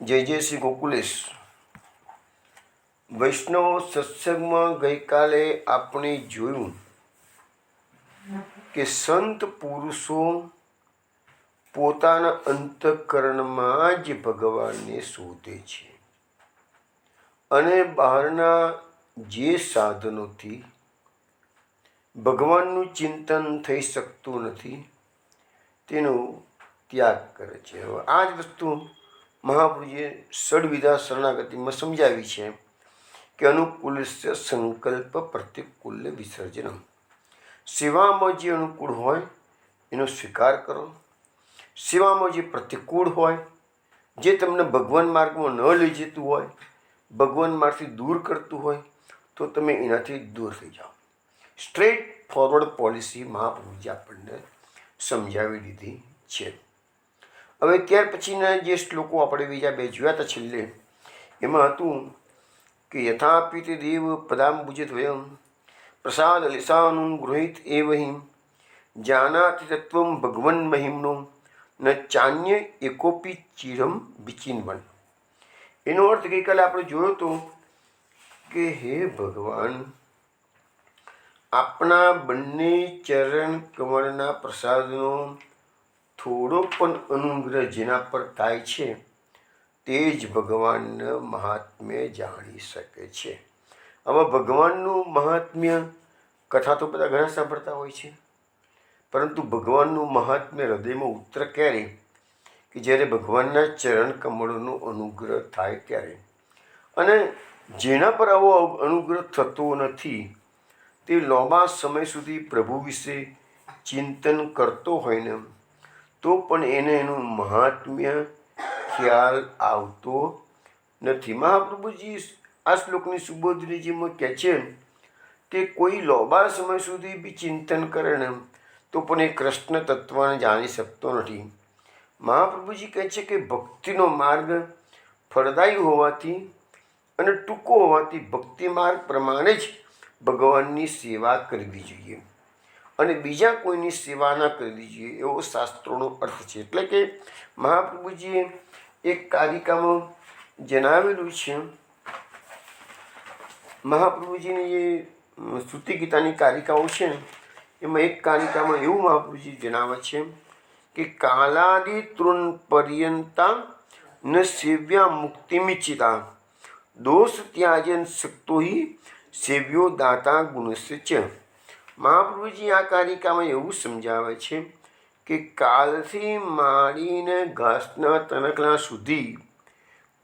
જય જય શ્રી ગોકુલેશ. વૈષ્ણવ સત્સંગમાં ગઈકાલે આપણે જોયું કે સંત પુરુષો પોતાના અંતઃકરણમાં જ ભગવાનને શોધે છે અને બહારના જે સાધનોથી ભગવાનનું ચિંતન થઈ શકતું નથી તેનો ત્યાગ કરે છે. હવે આ જ વસ્તુ મહાપ્રભુજીએ ષડવિધા શરણાગતિમાં સમજાવી છે કે અનુકૂલસ્ય સંકલ્પ પ્રતિકૂલ્ય વિસર્જનમ. સેવામાં જે અનુકૂળ હોય એનો સ્વીકાર કરો, સેવામાં જે પ્રતિકૂળ હોય, જે તમને ભગવાન માર્ગમાં ન લઈ જતું હોય, ભગવાન માર્ગથી દૂર કરતું હોય, તો તમે એનાથી દૂર થઈ જાઓ. સ્ટ્રેટ ફોરવર્ડ પોલિસી મહાપ્રભુજી આપણને સમજાવી દીધી છે. હવે ત્યાર પછીના જે શ્લોકો આપણે બીજા બે જોયા હતા છેલ્લે, એમાં હતું કે યથાપી તે દેવ પદાંબુજ દ્વયમ પ્રસાદ લિસાનું ગૃહિત એવહિમ જાનાતિ તત્વમ ભગવન મહિમનો ન ચાન્ય એકોપી ચિરમ વિચિન્વન. એનો અર્થ ગઈકાલે આપણે જોયો હતો કે હે ભગવાન, આપણા બંને ચરણ કમળના પ્રસાદનો થોડો પણ અનુગ્રહ જેના પર થાય છે તે જ ભગવાનના મહાત્મ્ય જાણી શકે છે. આમાં ભગવાનનું મહાત્મ્ય કથા તો બધા ઘણા સાંભળતા હોય છે, પરંતુ ભગવાનનું મહાત્મ્ય હૃદયમાં ઉતરે ક્યારે? કે જ્યારે ભગવાનના ચરણ કમળનો અનુગ્રહ થાય ત્યારે. અને જેના પર આવો અનુગ્રહ થતો નથી તે લાંબા સમય સુધી પ્રભુ વિશે ચિંતન કરતો હોય ને તો પણ એને એનું મહાત્મ્ય ખ્યાલ આવતો નથી. મહાપ્રભુજી આ શ્લોકની સુબોધનીજીમાં કહે છે કે કોઈ લાંબા સમય સુધી બી ચિંતન કરે ને તો પણ એ કૃષ્ણ તત્વને જાણી શકતો નથી. મહાપ્રભુજી કહે છે કે ભક્તિનો માર્ગ ફળદાયી હોવાથી અને ટૂંકો હોવાથી ભક્તિ માર્ગ પ્રમાણે જ ભગવાનની સેવા કરવી જોઈએ અને બીજા કોઈની સેવા ના કરવી જોઈએ, એવો શાસ્ત્રોનો અર્થ છે. એટલે કે મહાપ્રભુજીએ એક કારિકામાં જણાવેલું છે, મહાપ્રભુજીની જે સ્તુતિ ગીતાની કારિકાઓ છે ને એમાં એક કારિકામાં એવું મહાપ્રભુજી જણાવે છે કે કાલાદિ તૃણ પર્યંતા ન સેવ્યા મુક્તિમિચ્છિતા દોષ ત્યાજન શક્તો હિ સેવ્યો દાતા ગુણસ્ય ચ. મહાપ્રભુજી આ કારિકામાં એવું સમજાવે છે કે કાલથી માંડીને ઘાસના તણખલા સુધી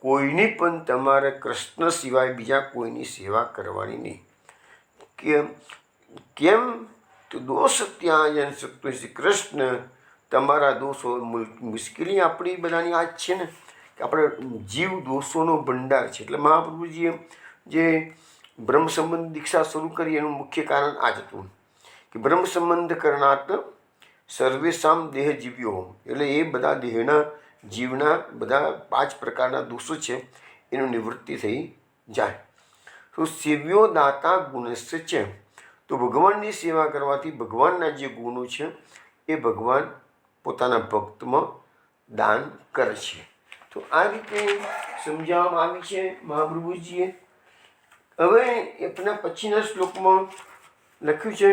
કોઈની પણ તમારે કૃષ્ણ સિવાય બીજા કોઈની સેવા કરવાની નહીં. કેમ તો દોષ ત્યાજન શક્તો. શ્રી કૃષ્ણ તમારા દોષો, મુશ્કેલી આપણી બધાની આ જ છે ને કે આપણે જીવ દોષોનો ભંડાર છે. એટલે મહાપ્રભુજીએ જે બ્રહ્મ સંબંધ દીક્ષા શરૂ કરી એનું મુખ્ય કારણ આ જ હતું કે બ્રહ્મ સંબંધ કરણાત સર્વેશામ દેહ જીવ્યો. એટલે એ બધા દેહના જીવના બધા 5 પ્રકારના દોષો છે એનું નિવૃત્તિ થઈ જાય. તો સેવ્યો દાતા ગુણસ્ય છે. તો ભગવાનની સેવા કરવાથી ભગવાનના જે ગુણો છે એ ભગવાન પોતાના ભક્તમાં દાન કરે છે. તો આ રીતે સમજાવવામાં આવી છે મહાપ્રભુજીએ. હવે એના પછીના શ્લોકમાં લખ્યું છે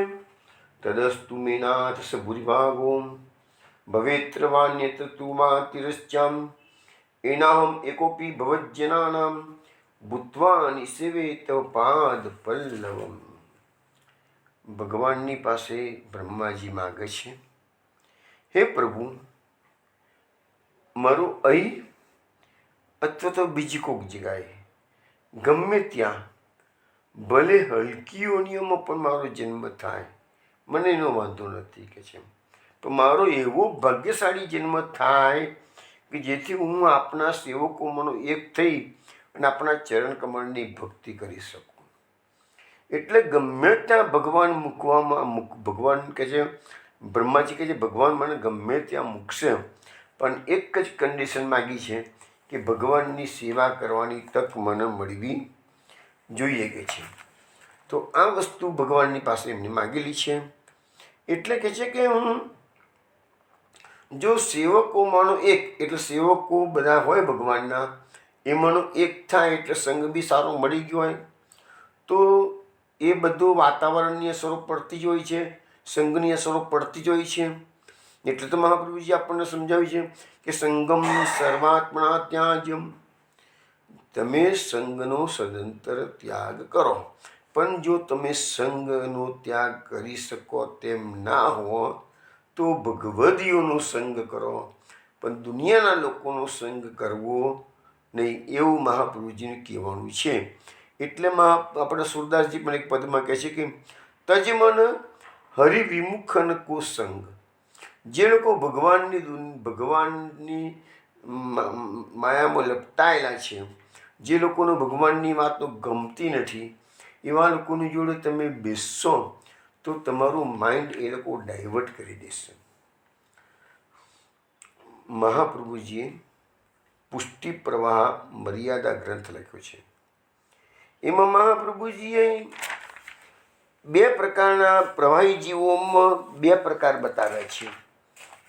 તદસ્તુ મેનાથ સ ભૂરિભાગો ભવેત્ર વાન્યત તુમા તિરશ્ચામ એનાહમ એકોપી ભવજ્જનાનામ ભૂત્વા નિસેવે તવ પાદ પલ્લવમ. ભગવાનની પાસે બ્રહ્માજી માગે છે, હે પ્રભુ, મારું અહીં અથવા તો બીજી કોઈક જગ્યાએ ગમે ત્યાં ભલે હલકી યોનિઓમાં પણ મારો જન્મ થાય, મને એનો વાંધો નથી કે છે, તો મારો એવો ભાગ્યશાળી જન્મ થાય કે જેથી હું આપના સેવકોમાંનો એક થઈ અને આપણા ચરણ કમળની ભક્તિ કરી શકું. એટલે ગમે ત્યાં ભગવાન મૂકવામાં ભગવાન કહે છે, બ્રહ્માજી કહે છે ભગવાન મને ગમે ત્યાં મૂકશે પણ એક જ કન્ડિશન માગી છે કે ભગવાનની સેવા કરવાની તક મને મળવી જોઈએ કે છે. તો આ વસ્તુ ભગવાનની પાસે એમને માગેલી છે. એટલે કહે છે કે હું જો સેવકોમાંનો એક, એટલે સેવકો બધા હોય ભગવાનના, એમાંનો એક થાય એટલે સંગ બી સારો મળી ગયો હોય તો એ બધું વાતાવરણની અસરો પડતી જ હોય છે, સંઘની અસરો પડતી જ હોય છે. એટલે તો મહાપ્રભુજી આપણને સમજાવ્યું છે કે સંગમ સર્વાત્મના ત્યાજ્યમ, તમે સંગનો સદંતર ત્યાગ કરો. પણ જો તમે સંગનો ત્યાગ કરી શકો તેમ ના હો તો ભગવદીઓનો સંગ કરો, પણ દુનિયાના લોકોનો સંગ કરવો નહીં, એવું મહાપ્રભુજીને કહેવાનું છે. એટલે આપણે સુરદાસજી પણ એક પદમાં કહે છે કે તજમન હરિવિમુખન કો સંગ, જે લોકો ભગવાનની માયામાં લપટાયેલા છે, જે લોકોને ભગવાનની વાતો ગમતી નથી, એવા લોકોની જોડે તમે બેસશો તો તમારું માઇન્ડ એ લોકો ડાયવર્ટ કરી દેશે. મહાપ્રભુજીએ પુષ્ટિ પ્રવાહ મર્યાદા ગ્રંથ લખ્યો છે. એમાં મહાપ્રભુજીએ 2 પ્રકારના પ્રવાહી જીવોમાં 2 પ્રકાર બતાવ્યા છે.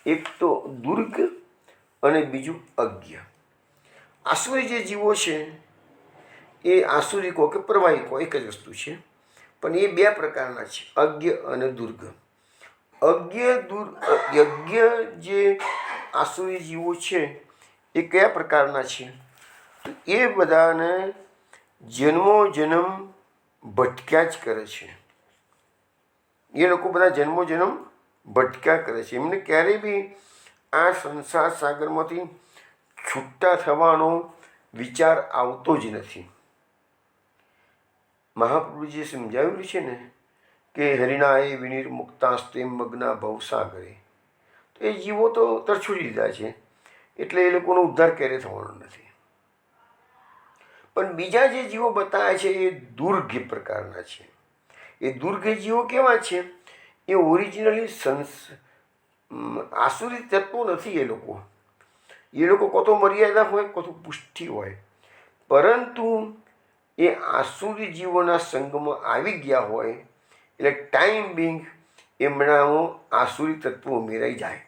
એક તો દુર્ગ અને બીજું અજ્ઞ. આસુરી જે જીવો છે એ આસુરી કહો કે પ્રવાહી કહો એક જ વસ્તુ છે, પણ એ 2 પ્રકારના છે, અજ્ઞ અને દુર્ગ. યજ્ઞ જે આસુરી જીવો છે એ કયા પ્રકારના છે? તો એ બધાને જન્મો જન્મ ભટક્યા જ કરે છે. એ લોકો બધા જન્મો જન્મ ભટક્યા કરે છે. એમને ક્યારેય બી આ સંસાર સાગરમાંથી છૂટા થવાનો વિચાર આવતો જ નથી. મહાપ્રભુજીએ સમજાવેલું છે ને કે હરિનાએ વિનિર્મુક્તાસ્તે મગ્ના ભવસાગરે, તો એ જીવો તો તરછોડી દીધા છે, એટલે એ લોકોનો ઉદ્ધાર ક્યારેય થવાનો નથી. પણ બીજા જે જીવો બતાવ્યા છે એ દુર્ઘ પ્રકારના છે. એ દુર્ઘ જીવો કેવા છે? એ ઓરિજિનલી આસુરી તત્વો નથી. એ લોકો કોતો મર્યાદા હોય, કોતો પુષ્ટિ હોય, પરંતુ એ આસુરી જીવોના સંગમાં આવી ગયા હોય એટલે ટાઈમ બિંગ એમનામાં આસુરી તત્વો ઉમેરાઈ જાય,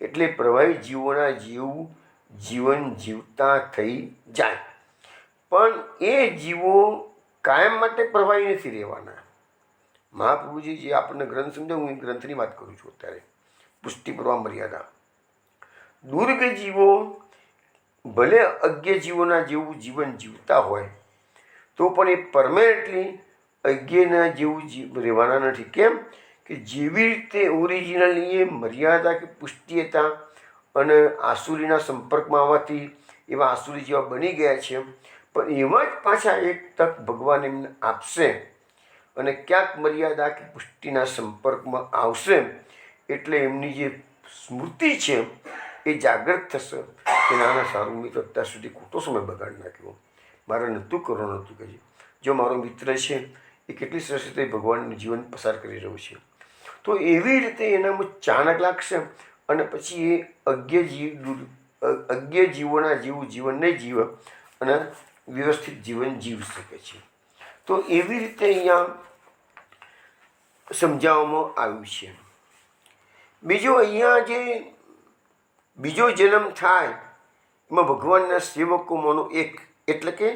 એટલે પ્રવાહી જીવોના જેવું જીવન જીવતા થઈ જાય. પણ એ જીવો કાયમ માટે પ્રવાહી નથી રહેવાના. મહાપ્રભુજી જે આપણને ગ્રંથ સમજાવું, હું એ ગ્રંથની વાત કરું છું અત્યારે, પુષ્ટિ પ્રવાહ મર્યાદા. દુર્ગ જીવો ભલે અજ્ઞ જીવોના જેવું જીવન જીવતા હોય તો પણ એ પરમેનન્ટલી અજ્ઞના જેવું રહેવાના નથી. કેમ કે જેવી રીતે ઓરિજિનલી એ મર્યાદા કે પુષ્ટિ હતા અને આસુરીના સંપર્કમાં આવવાથી એવા આસુરી જેવા બની ગયા છે, પણ એવા જ પાછા એક તક ભગવાન એમને આપશે અને ક્યાંક મર્યાદા કે પુષ્ટિના સંપર્કમાં આવશે એટલે એમની જે સ્મૃતિ છે એ જાગૃત થશે કે નાના સારું, મેં તો અત્યાર સુધી ખોટો સમય બગાડી નાખ્યો, મારે નહોતું કરવાનું હતું. કે જો મારો મિત્ર છે એ કેટલી સરસ રીતે ભગવાનનું જીવન પસાર કરી રહ્યો છે, તો એવી રીતે એનામાં ચાણક લાગશે અને પછી એ અજ્ઞ જીવોના જેવું જીવન નહીં જીવે અને વ્યવસ્થિત જીવન જીવી શકે છે. તો એવી રીતે અહીંયા સમજાવવામાં આવ્યું છે. બીજું, અહીંયા જે બીજો જન્મ થાય એમાં ભગવાનના સેવકોમાંનો એક, એટલે કે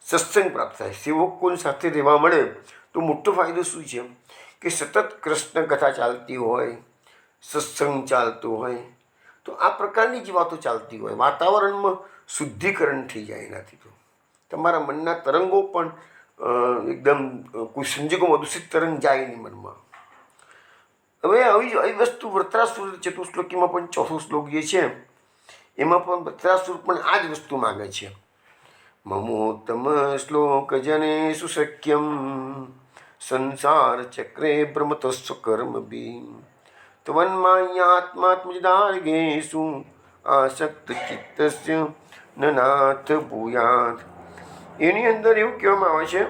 સત્સંગ પ્રાપ્ત થાય. સેવકો સાથે રહેવા મળે તો મોટો ફાયદો શું છે કે સતત કૃષ્ણ કથા ચાલતી હોય, સત્સંગ ચાલતો હોય, તો આ પ્રકારની જ વાતો ચાલતી હોય, વાતાવરણમાં શુદ્ધિકરણ થઈ જાય. એનાથી તો તમારા મનના તરંગો પણ એકદમ કોઈ સંજોગોમાં દૂષિત તરંગ જાય નહીં મનમાં. હવે આવી વસ્તુ વૃત્રાસુર ચતુશ્લોકીમાં પણ 4થો શ્લોક જે છે એમાં પણ વૃત્રાસુર પણ આ જ વસ્તુ માગે છે. મમોત્તમ શ્લોક જને સુશક્યમ સંસાર ચક્રે ભ્રમતસ્વ કર્મ બી ત્વન્માયાત્માત્મજદાર્ગેષુ આસક્ત ચિત્તસ્ય નનાથ ભૂયાત. એની અંદર એવું કહેવામાં આવે છે,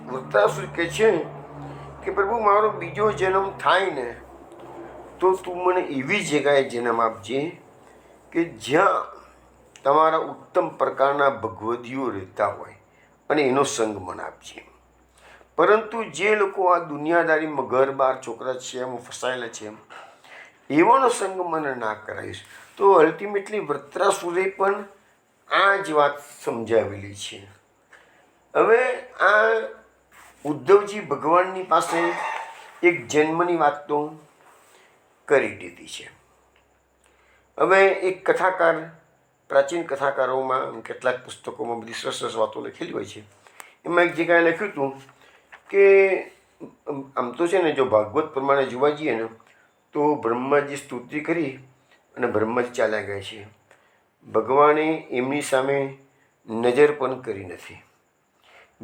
વૃત્રાસુર કહે છે કે પ્રભુ મારો બીજો જન્મ થાય ને તો તું મને એવી જગ્યાએ જન્મ આપજે કે જ્યાં તમારા ઉત્તમ પ્રકારના ભગવદીઓ રહેતા હોય અને એનો સંગ મને આપજે. પરંતુ જે લોકો આ દુનિયાદારીમાં ઘર બાર છોકરા છે એમાં ફસાયેલા છે એવાનો સંગ મને ના કરાવીશ. તો અલ્ટિમેટલી વૃત્રાસુરે પણ આ જ વાત સમજાવેલી છે. હવે આ ઉદ્ધવજી ભગવાનની પાસે એક જન્મની વાત તો કરી દીધી છે. હવે એક કથાકાર, પ્રાચીન કથાકારોમાં કેટલાક પુસ્તકોમાં બધી સરસ સરસ વાતો લખેલી હોય છે. એમાં એક જગ્યાએ લખ્યું હતું કે આમ તો છે ને, જો ભાગવત પ્રમાણે જોવા જઈએ ને તો બ્રહ્માજી સ્તુતિ કરી અને બ્રહ્માજી ચાલ્યા ગયા છે. ભગવાને એમની સામે નજર પણ કરી નથી,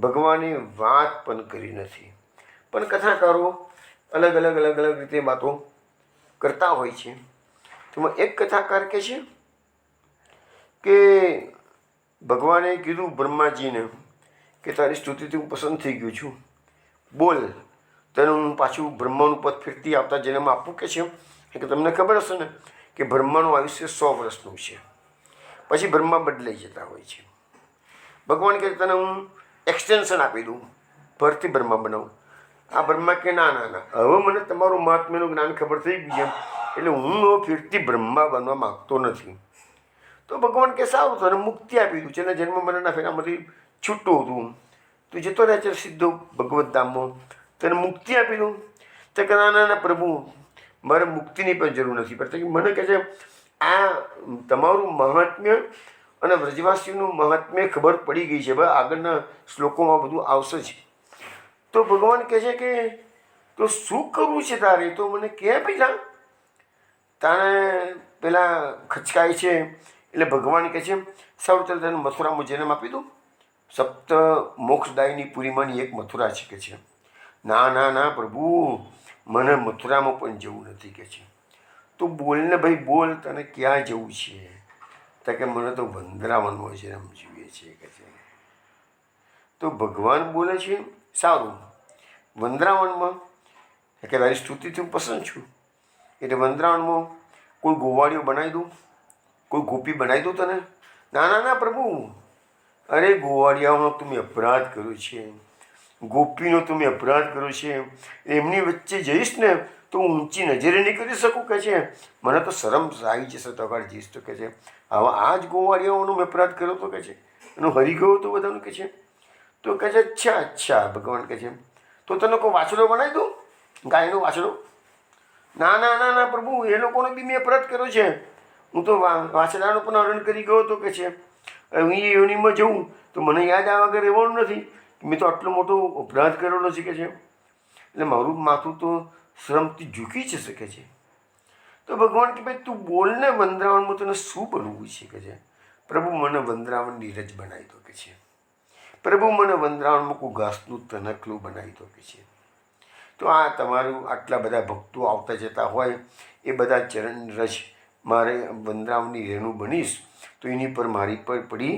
ભગવાને વાત પણ કરી નથી. પણ કથાકારો અલગ અલગ રીતે વાતો કરતા હોય છે. તેમાં એક કથાકાર કહે છે કે ભગવાને કીધું બ્રહ્માજીને કે તારી સ્તુતિથી હું પસંદ થઈ ગયો છું, બોલ તને હું પાછું બ્રહ્માનું પદ ફેરતી આવતા જન્મ આપું કે છે. કે તમને ખબર હશે ને કે બ્રહ્માનું આયુષ્ય 100 વર્ષનું છે. પછી બ્રહ્મા બદલાઈ જતા હોય છે. ભગવાન કહે તને હું એક્સટેન્શન આપી દઉં, ફરતી બ્રહ્મા બનાવું. આ બ્રહ્મા કે ના ના ના, હવે મને તમારું મહાત્મ્યનું જ્ઞાન ખબર થઈ ગયું છે, એટલે હું ફેરતી બ્રહ્મા બનવા માગતો નથી. તો ભગવાન કે સારું, તને મુક્તિ આપી દઉં છે ને, જન્મ મરણના ફેરામાંથી છૂટું હતું, તું જતો રહે છે સીધો ભગવત ધામમાં, તને મુક્તિ આપી દઉં. તો કે ના ના પ્રભુ, મારે મુક્તિની પણ જરૂર નથી પડતી. મને કહે છે આ તમારું મહાત્મ્ય અને વ્રજવાસીનું મહાત્મ્ય ખબર પડી ગઈ છે, ભાઈ આગળના શ્લોકોમાં બધું આવશે જ. તો ભગવાન કહે છે કે તો શું કરવું છે તારે, તો મને કહે પહેલાં. તારે પેલા ખચકાય છે એટલે ભગવાન કહે છે સારું ચાલ તને મથુરામાં જન્મ આપી દઉં. સપ્ત મોક્ષદાયની પુરીમાંની એક મથુરા છે કે છે. ના ના ના પ્રભુ, મને મથુરામાં પણ જવું નથી કે છે. તો બોલને ભાઈ બોલ, તને ક્યાં જવું છે? તો કે મને તો વંદરાવનમાં જન્મ જોઈએ છે કે છે. તો ભગવાન બોલે છે સારું, વંદરાવનમાં કે તારી સ્તુતિથી હું પસંદ છું, એટલે વંદરાવનમાં કોઈ ગોવાળીઓ બનાવી દઉં, કોઈ ગોપી બનાવી દઉં તને? ના ના ના પ્રભુ, અરે ગોવાળિયાઓનો તમે અપરાધ કર્યો છે, ગોપીનો તમે અપરાધ કર્યો છે, એમની વચ્ચે જઈશ ને તો હું ઊંચી નજરે નહીં કરી શકું કે છે. મને તો શરમ આવી જશે તો આગળ જઈશ તો કે છે. આવા આ જ ગોવાળિયાઓનો મેં અપરાધ કર્યો તો કે છે, એનો હરી ગયો તો બધાનું કે છે. તો કહે છે અચ્છા અચ્છા, ભગવાન કહે છે તો તને કોઈ વાછડો બનાવી દઉં, ગાયનો વાછડો? ના ના ના ના પ્રભુ, એ લોકોનો બી મેં અપરાધ કર્યો છે, હું તો વાછડાનું પણ હરણ કરી ગયો હતો કે છે. હું એ યોનિમાં જઉં તો મને યાદ આવ્યા વગર રહેવાનું નથી, મેં તો આટલો મોટો અપરાધ કરેલો છે કે છે, એટલે મારું માથું તો શ્રમથી ઝૂકી જ શકે છે. તો ભગવાન કે ભાઈ તું બોલને, વંદરાવનમાં તને શું બનવું છે કે છે. પ્રભુ મને વંદરાવનની રજ બનાવી દો કે છે. પ્રભુ મને વંદરાવનમાં કોઈ ઘાસનું તનકલું બનાવી દો કે છે. તો આ તમારું આટલા બધા ભક્તો આવતા જતા હોય એ બધા ચરણ રજ મારે વંદરાવનની રેણુ બનીશ તો એની પર મારી પર પડી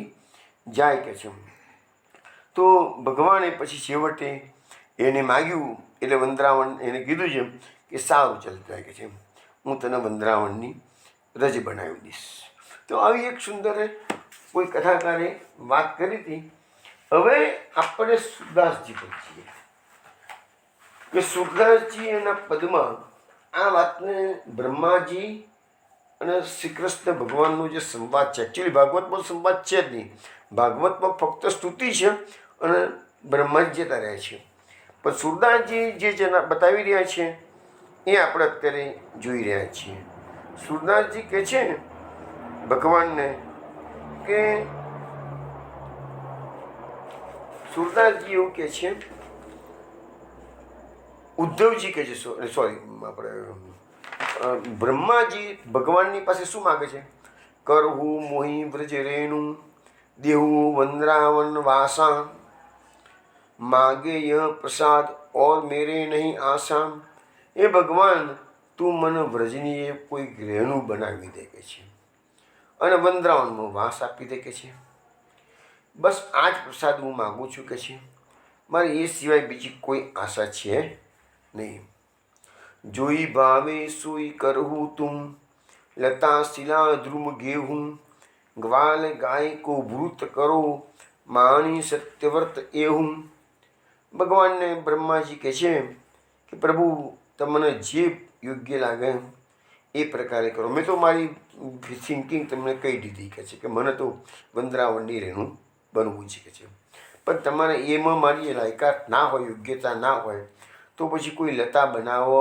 જાય કે છે. તો ભગવાને પછી છેવટે એને માગ્યું એટલે વંદરાવન એને કીધું છે કે સારું ચાલતું કે છે, હું તને વંદરાવનની રજ બનાવી દઈશ. તો આવી એક સુંદર કોઈ કથાકારે વાત કરી હતી. હવે આપણે સુરદાસજી પર છીએ કે સુરદાસજી એના પદમાં આ વાતને બ્રહ્માજી અને શ્રી કૃષ્ણ ભગવાનનો જે સંવાદ છે, એકચ્યુઅલી ભાગવતમાં સંવાદ છે જ નહીં, ભાગવતમાં ફક્ત સ્તુતિ છે અને બ્રહ્માજી જતા રહ્યા છે. પણ સુરદાસજી જે બતાવી રહ્યા છે એ આપણે અત્યારે જોઈ રહ્યા છીએ. સુરદાસજી કહે છે ભગવાનને કે સુરદાસજી એવું કહે છે, ઉદ્ધવજી કહે છે, સોરી આપણે બ્રહ્માજી ભગવાનની પાસે શું માગે છે? કરહુ મોહી વ્રજ રેણુ દેહુ વંદરાવન વાસા માગે યહ પ્રસાદ ઓર મેરે નહીં આશા. એ ભગવાન તું મને વ્રજની કોઈ રેણુ બનાવી દે કે છે અને વંદરાવનમાં વાસ આપી દે કે છે. બસ આ જ પ્રસાદ હું માગું છું કે છે, મારે એ સિવાય બીજી કોઈ આશા છે નહીં. જોઈ ભાવે સોઈ કરહું તું લતા શિલા ધ્રુમ ગેહું ગ્વાલ ગાય કો ભૂત કરો માણી સત્યવ્રત એહું. ભગવાનને બ્રહ્માજી કહે છે કે પ્રભુ તમને જે યોગ્ય લાગે એ એ પ્રકારે કરો. મેં તો મારી થિંકિંગ તમને કહી દીધી કે છે કે મને તો વંદરાવનની રેણું બનવું છે કે છે. પણ તમારે એમાં મારી લાયકાત ના હોય, યોગ્યતા ના હોય, તો પછી કોઈ લતા બનાવો,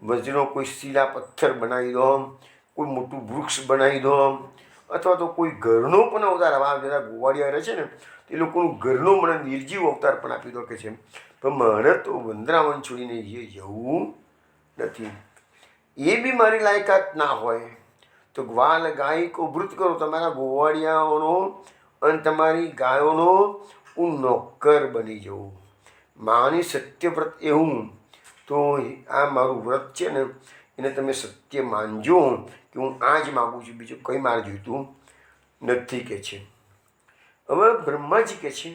વજનો કોઈ શીલા પથ્થર બનાવી દો, કોઈ મોટું વૃક્ષ બનાવી દો, અથવા તો કોઈ ઘરનો પણ અવતાર. આવા બધા ગોવાળિયા રહે છે ને, એ લોકોનું ઘરનો મને નિર્જીવ અવતાર પણ આપી દો કે છે. પણ મારે તો વંદરાવન છોડીને જવું નથી. એ બી મારી લાયકાત ના હોય તો ગ્વાલ ગાય કો વૃત કરો. તમારા ગોવાળિયાઓનો અને તમારી ગાયોનો હું નોકર બની જવું. માની સત્યવ્રત એવું તો આ મારું વ્રત છે ને એને તમે સત્ય માનજો કે હું આ જ માગું છું, બીજું કંઈ મારે જોઈતું નથી કે છે. હવે બ્રહ્માજી કે છે,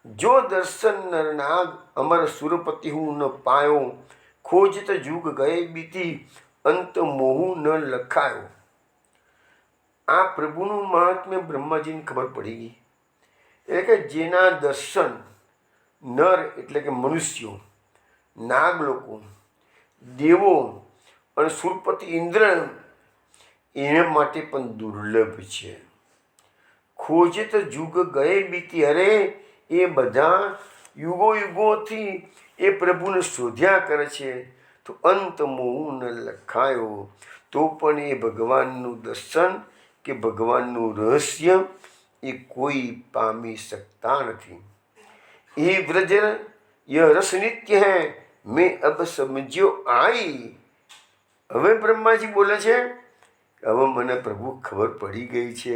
જો દર્શન નરનાગ અમર સુરપતિ હું ન પાયો, ખોજત જુગ ગયે બીતી અંત મોહુ ન લખાયો. આ પ્રભુનું મહાત્મ્ય બ્રહ્માજીને ખબર પડી ગઈ. એટલે કે જેના દર્શન નર એટલે કે મનુષ્યો, નાગ લોકો, દેવો અને સુરપતિ ઇન્દ્ર એના માટે પણ દુર્લભ છે. ખોજત જુગ ગયે બીતી. અરે એ બધા યુગો યુગોથી એ પ્રભુને શોધ્યા કરે છે, તો અંત મોહ ન લખાયો. તો પણ એ ભગવાનનું દર્શન કે ભગવાનનું રહસ્ય એ કોઈ પામી શકતા નથી. એ વ્રજ ય રસ નિત્ય હૈ મેં અબ સમજ્યો આઈ. હવે બ્રહ્માજી બોલે છે, હવે મને પ્રભુ ખબર પડી ગઈ છે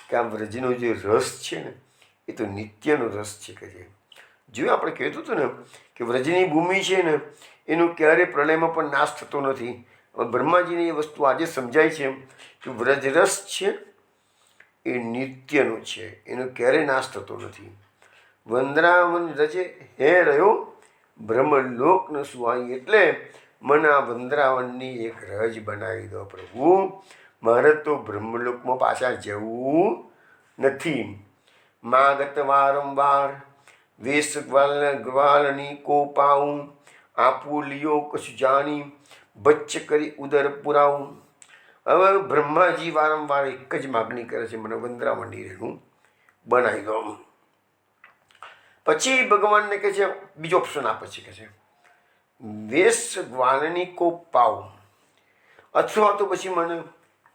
કે આ વ્રજનો જે રસ છે ને એ તો નિત્યનો રસ છે કે છે. જો આપણે કહેતું હતું ને કે વ્રજની ભૂમિ છે ને એનો ક્યારેય પ્રલયમાં પણ નાશ થતો નથી. બ્રહ્માજીને એ વસ્તુ આજે સમજાય છે કે વ્રજરસ છે એ નિત્યનો છે, એનો ક્યારેય નાશ થતો નથી. વંદરાવન રજે હે રહ્યો બ્રહ્મલોક ન સુવાઈ. એટલે મને આ વંદરાવનની એક રજ બનાવી દો પ્રભુ, મારે તો બ્રહ્મલોકમાં પાછા જવું નથી. માગત વારંવાર વેશ ગ્વાલની કો પાઉં, આપું લિયો કશું જાણી બચ્ચ કરી ઉદર પુરાવું. હવે બ્રહ્માજી વારંવાર એક જ માગણી કરે છે, મને વંદરાવનની રેણું બનાવી દો. પછી ભગવાનને કહે છે, બીજો ઓપ્શન આપે છે કે છે વેશ ગ્વાલની કો પાઉ, અથવા તો પછી મને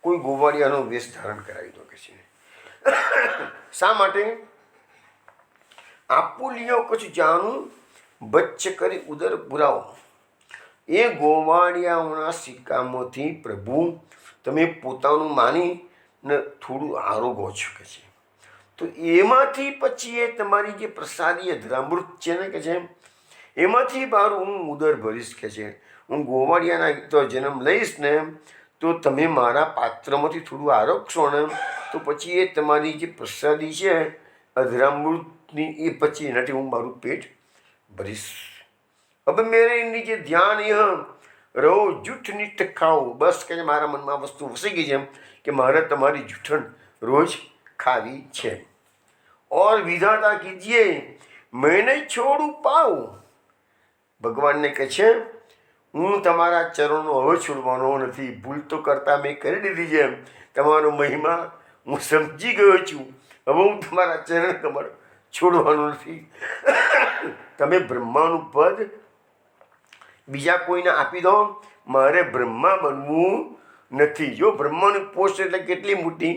કોઈ ગોવાળિયાનો વેશ ધારણ કરાવી દો કે છે. શા માટે? આપું લિયો કશું જાણું બચ્ચ કરી ઉદર પુરાવો. એ ગોવાળિયાઓના સિક્કામાંથી પ્રભુ તમે પોતાનું માનીને થોડું આરોગો છો કે છે. તો એમાંથી પછી એ તમારી જે પ્રસાદી અધરામૃત છે ને કે છે એમાંથી મારું હું ઉદર ભરીશ કે છે. હું ગોવાળિયાના તો જન્મ લઈશ ને તો તમે મારા પાત્રમાંથી થોડું આરોગશો ને તો પછી એ તમારી જે પ્રસાદી છે અધરામૃતની એ પછી એનાથી હું મારું પેટ ભરીશ. હવે મેરે એની જે ધ્યાન એ રહો જૂઠ નિઠ ખાઓ. બસ કે મારા મનમાં વસ્તુ વસી ગઈ છે કે મારે તમારી જૂઠણ રોજ ખાવી છે. ઓર વિધાતા કીજીએ મેં નહીં છોડું પાઉં. ભગવાનને કહે છે હું તમારા ચરણો હવે છોડવાનો નથી. ભૂલ તો કરતા મેં કરી દીધી છે, તમારો મહિમા હું સમજી ગયો છું. હવે હું તમારા ચરણ કમળ છોડવાનું નથી. તમે બ્રહ્માનું પદ બીજા કોઈને આપી દો, મારે બ્રહ્મા બનવું નથી. જો બ્રહ્માની પોસ્ટ એટલે કેટલી મોટી.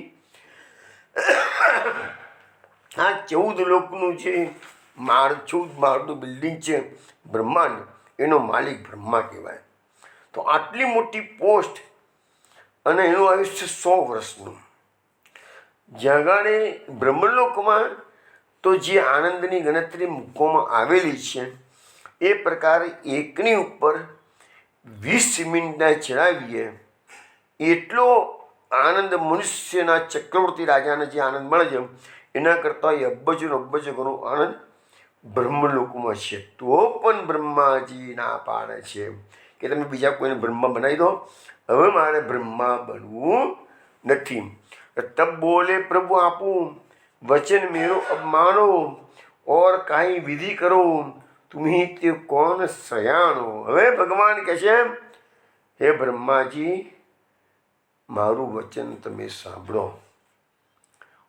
આ 14 લોકનું છે 14 માળનું બિલ્ડિંગ છે બ્રહ્માંડ, એનો માલિક બ્રહ્મા કહેવાય. તો આટલી મોટી પોસ્ટ અને એનું આયુષ્ય 100 વર્ષનું. જ્યાં ગાડે બ્રહ્મલોકમાં તો જે આનંદની ગણતરી મૂકવામાં આવેલી છે એ પ્રકારે એકની ઉપર 20 મિનિટના ચડાવીએ એટલો આનંદ મનુષ્યના ચક્રવર્તી રાજાને જે આનંદ મળે છે એના કરતાં અબજો ગણો આનંદ બ્રહ્મલોકમાં છે. તો પણ બ્રહ્માજી ના પાડે છે કે તમે બીજા કોઈને બ્રહ્મા બનાવી દો, હવે મારે બ્રહ્મા બનવું નથી. તબ બોલે પ્રભુ આપું વચન મેરો અપમાનો, ઓર કાંઈ વિધિ કરો તુમ્ही તે કોણ સયાણો. હવે ભગવાન કહે છે હે બ્રહ્માજી, મારું વચન તમે સાંભળો,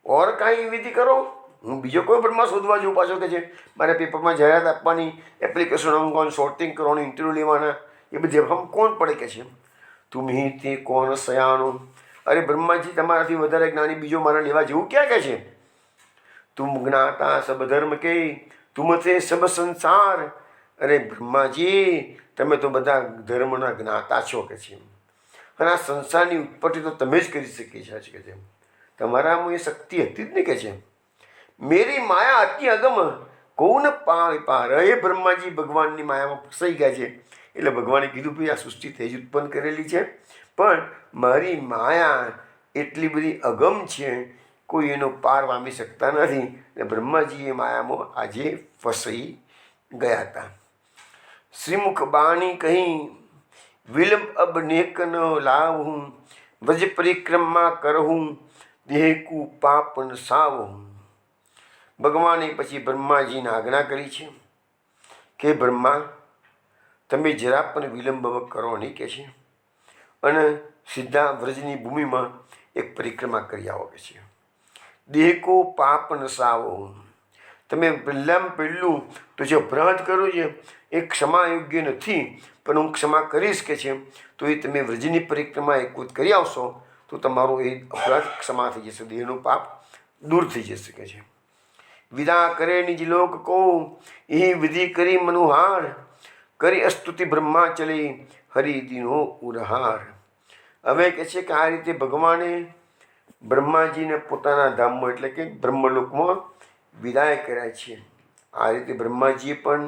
ઓર કાંઈ વિધિ કરો. હું બીજો કોઈ બ્રહ્મા શોધવા જઉં પાછો કે છે મારે પેપરમાં જાહેરાત આપવાની, એપ્લિકેશન અંગોન શોર્ટિંગ કરવાનું, ઇન્ટરવ્યૂ લેવાના, એ બધી હમ કોણ પડે કે છે. તું તે કોણ સયાણું. અરે બ્રહ્માજી, તમારાથી વધારે જ્ઞાની બીજો મારા લેવા જેવું ક્યાં કે છે. તું જ્ઞાતા સબ ધર્મ કે તુમ તે સબ સંસાર. અરે બ્રહ્માજી, તમે તો બધા ધર્મના જ્ઞાતા છો કે છે, અને આ સંસારની ઉત્પત્તિ તો તમે જ કરી શકી છે કે છે. તમારામાં એ શક્તિ હતી જ નહીં કે છે. મેરી માયા અતિ અગમ કોણ પાર. એ બ્રહ્માજી ભગવાનની માયામાં ફસાઈ ગયા છે. એટલે ભગવાને કીધું ભાઈ આ સૃષ્ટિ તેજ ઉત્પન્ન કરેલી છે, પણ મારી માયા એટલી બધી અગમ છે, કોઈ એનો પાર પામી શકતા નથી. અને બ્રહ્માજી એ માયામાં આજે ફસાઈ ગયા હતા. શ્રીમુખ બાણી કહી વિલંબ અબ નેક ન લાવહું, વ્રજ પરિક્રમા કરહું, દેહકુ પાપન સાવહું. ભગવાને પછી બ્રહ્માજીને આજ્ઞા કરી છે કે બ્રહ્મા, તમે જરા પણ વિલંબ કરો નહીં કે છે, અને સીધા વ્રજની ભૂમિમાં એક પરિક્રમા કરી આવો કે છે. દેહકો પાપ નસાવો. તમે પહેલું તો જે અપરાધ કરો છે એ ક્ષમા યોગ્ય નથી, પણ હું ક્ષમા કરીશ કે છે. તો એ તમે વ્રજની પરિક્રમા એકૂત કરી આવશો તો તમારો એ અપરાધ ક્ષમા થઈ જશે, દેહનું પાપ દૂર થઈ જશે કે છે. વિદા કરે નિજ લોક કો એ વિધિ કરી મનુહાર, કરી અસ્તુતિ બ્રહ્મા ચલી હરિદિનો ઉરહાર. હવે કહે છે કે આ રીતે ભગવાને બ્રહ્માજીને પોતાના ધામમાં એટલે કે બ્રહ્મલોકમાં વિદાય કર્યા છે. આ રીતે બ્રહ્માજીએ પણ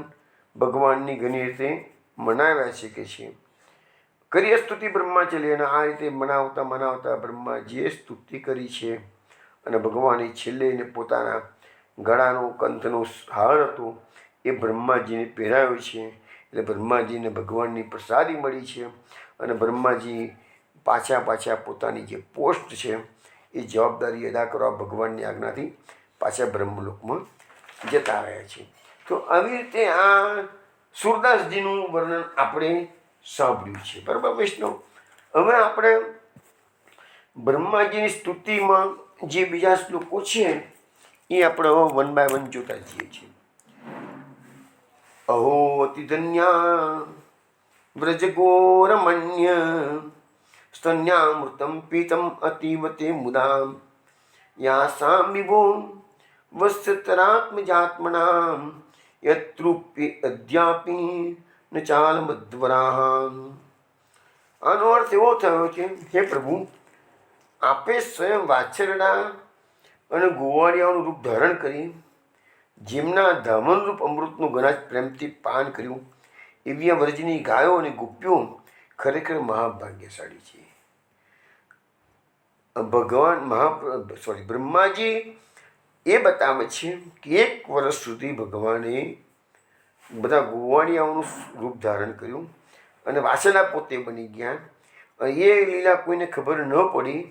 ભગવાનની ઘણી રીતે મનાવ્યા છે કે છે. કરી સ્તુતિ બ્રહ્મા ચલી, અને આ રીતે મનાવતા બ્રહ્માજીએ સ્તુતિ કરી છે. અને ભગવાને છેલ્લે એને પોતાના ગળાનો કંઠનો હાર હતો એ બ્રહ્માજીને પહેરાવ્યો છે. એટલે બ્રહ્માજીને ભગવાનની પ્રસાદી મળી છે, અને બ્રહ્માજી પાછા પોતાની જે પોસ્ટ છે એ જવાબદારી અદા કરવા ભગવાનની આજ્ઞાથી પાછા બ્રહ્મલોકમાં જતા રહ્યા છે. તો આવી રીતે આ સૂરદાસજીનું વર્ણન આપણે સાંભળ્યું છે. બરાબર વૈષ્ણવ, હવે આપણે બ્રહ્માજીની સ્તુતિમાં જે બીજા શ્લોકો છે એ આપણે હવે 1 by 1 જોતા જઈએ છીએ. અહો અતિ ધન્યા વ્રજગોરમન્ય સ્તન્યામૃતમ પીતમ અતીવ તે મુદામ યાસામ વિભો વસ્તરાત્મજાત્મનામ યત્રુપ્ય અદ્યાપી ન ચાલ મધ્વરાહ. આનો અર્થ એવો થયો છે, હે પ્રભુ, આપે સ્વયં વાછરડા અને ગોવાળિયાઓનું રૂપ ધારણ કરી જેમના ધામનરૂપ અમૃતનું ઘણા પ્રેમથી પાન કર્યું, એવી આ વ્રજની ગાયો અને ગોપીઓ ખરેખર મહાભાગ્યશાળી છે. બ્રહ્માજી એ બતાવે છે કે 1 વર્ષ સુધી ભગવાને બધા ગોવાળિયાઓનું રૂપ ધારણ કર્યું અને વાસણા પોતે બની ગયા. એ લીલા કોઈને ખબર ન પડી,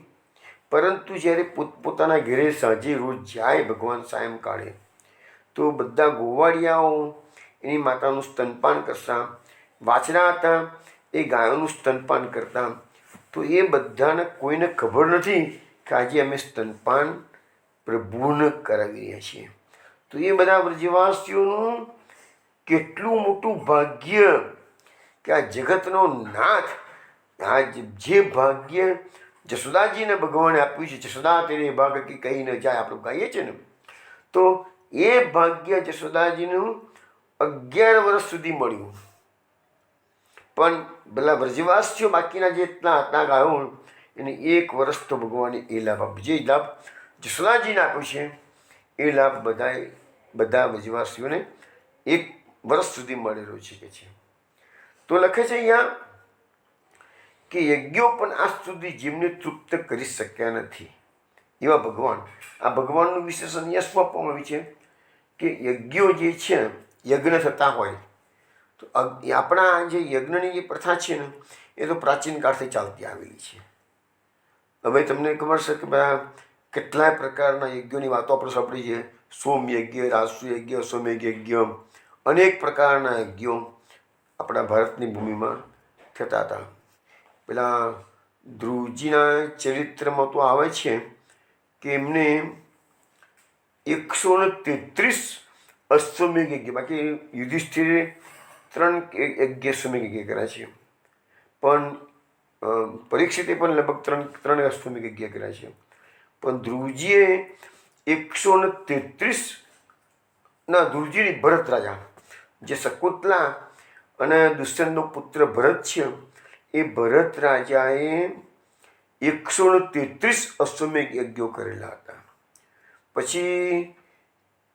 પરંતુ જ્યારે પોતપોતાના ઘરે સાંજે રોજ જાય ભગવાન સાયંકાળે, તો બધા ગોવાળિયાઓ એની માતાનું સ્તનપાન કરતા, વાછડા હતા એ ગાયોનું સ્તનપાન કરતા. તો એ બધાને કોઈને ખબર નથી કે આજે અમે સ્તનપાન પ્રભુને કરાવી રહ્યા છીએ. તો એ બધા વ્રજવાસીઓનું કેટલું મોટું ભાગ્ય કે આ જગતનો નાથ, આ જે ભાગ્ય જશોદાજીને ભગવાને આપ્યું છે. જશોદા તેરે ભાગ કે કહી ન જાય, આપણે ગાઈએ છીએ ને, તો એ ભાગ્ય જશોદાજીનું 11 વર્ષ સુધી મળ્યું. પણ પેલા વ્રજવાસીઓ બાકીના જેટલા હતા ગાયો, એને 1 વર્ષ તો ભગવાને એ લાભ આપ્યો. જે લાભ જશોદાજીને આપ્યો છે એ લાભ બધા વ્રજવાસીઓને 1 વર્ષ સુધી મળેલો છે કે છે. તો લખે છે અહીંયા કે યજ્ઞો પણ આજ સુધી જેમને તૃપ્ત કરી શક્યા નથી એવા ભગવાન. આ ભગવાનનું વિશેષણ અહીંયા શું આપવામાં આવ્યું છે કે યજ્ઞો જે છે, યજ્ઞ થતા હોય તો આપણા જે યજ્ઞની જે પ્રથા છે ને એ તો પ્રાચીન કાળથી ચાલતી આવેલી છે. હવે તમને ખબર છે કે બધા કેટલાય પ્રકારના યજ્ઞોની વાતો આપણે સાંભળી છે. સોમયજ્ઞ, રાજસુ યજ્ઞ, અશ્વમેઘ યજ્ઞ, અનેક પ્રકારના યજ્ઞો આપણા ભારતની ભૂમિમાં થતા હતા. પેલા ધ્રુવજીના ચરિત્રમાં તો આવે છે કે એમને 133 અશ્વમેઘ યજ્ઞ, બાકી યુધિષ્ઠિરે 3 યજ્ઞ અશ્વમેઘ યજ્ઞ કર્યા છે, પણ પરીક્ષિતે પણ લગભગ 3 અશ્વમેઘ યજ્ઞ કર્યા છે, પણ ધ્રુવજીએ 133 ના ધ્રુવજીની ભરત રાજા જે શકુંતલા અને દુષ્યંતનો પુત્ર ભરત છે, એ ભરત રાજાએ 133 અશ્વમેઘ યજ્ઞો કરેલા હતા. પછી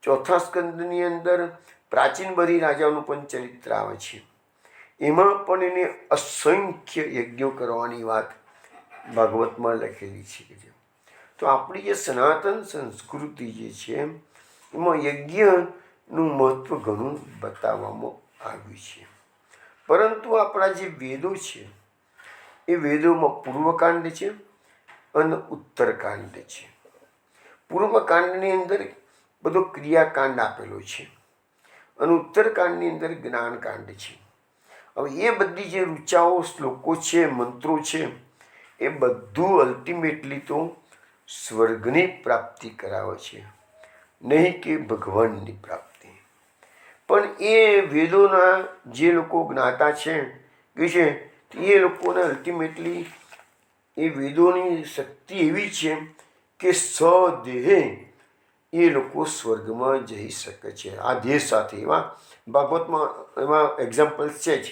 ચોથા સ્કંદની અંદર પ્રાચીન બરી રાજાનું પણ ચરિત્ર આવે છે, એમાં પણ એને અસંખ્ય યજ્ઞો કરવાની વાત ભાગવતમાં લખેલી છે. તો આપણી જે સનાતન સંસ્કૃતિ જે છે એમાં યજ્ઞનું મહત્ત્વ ઘણું બતાવવામાં આવ્યું છે. પરંતુ આપણા જે વેદો છે એ વેદોમાં પૂર્વકાંડ છે અને ઉત્તરકાંડ છે. પૂર્વકાંડની અંદર બધો ક્રિયાકાંડ આપેલો છે અને ઉત્તરકાંડની અંદર જ્ઞાનકાંડ છે. હવે એ બધી જે ઋચાઓ, શ્લોકો છે, મંત્રો છે, એ બધું અલ્ટિમેટલી તો સ્વર્ગની પ્રાપ્તિ કરાવે છે, નહીં કે ભગવાનની પ્રાપ્તિ. પણ એ વેદોના જે લોકો જ્ઞાતા છે એ લોકોને અલ્ટિમેટલી એ વેદોની શક્તિ એવી છે કે સ્વદેહે એ લોકો સ્વર્ગમાં જઈ શકે છે આ દેહ સાથે. એવા ભાગવતમાં એવા એક્ઝામ્પલ્સ છે જ.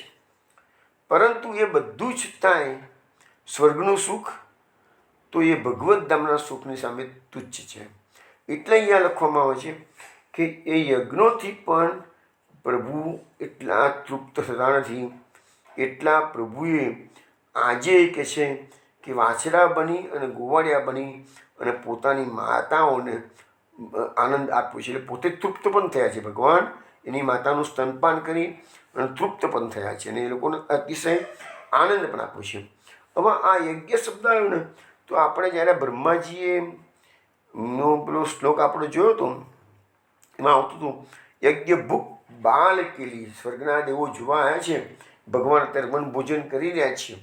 પરંતુ એ બધું જ છતાંય સ્વર્ગનું સુખ તો એ ભગવત ધામના સુખની સામે તુચ્છ છે. એટલે અહીંયા લખવામાં આવે છે કે એ યજ્ઞોથી પણ પ્રભુ એટલા તૃપ્ત થતા નથી, એટલા પ્રભુએ આજે કહે છે કે વાછડા બની અને ગોવાળિયા બની અને પોતાની માતાઓને આનંદ આપ્યો છે. એટલે પોતે તૃપ્ત પણ થયા છે. ભગવાન એની માતાનું સ્તનપાન કરી અને તૃપ્ત પણ થયા છે અને એ લોકોને અતિશય આનંદ પણ આપ્યો છે. હવે આ યજ્ઞ શબ્દ આવ્યો ને તો આપણે જ્યારે બ્રહ્માજીએ નો પેલો શ્લોક આપણે જોયો હતો એમાં આવતું હતું યજ્ઞ ભૂખ બાલ કેલી. સ્વર્ગના દેવો જોવા આવ્યા છે, ભગવાન અત્યારે વન ભોજન કરી રહ્યા છે.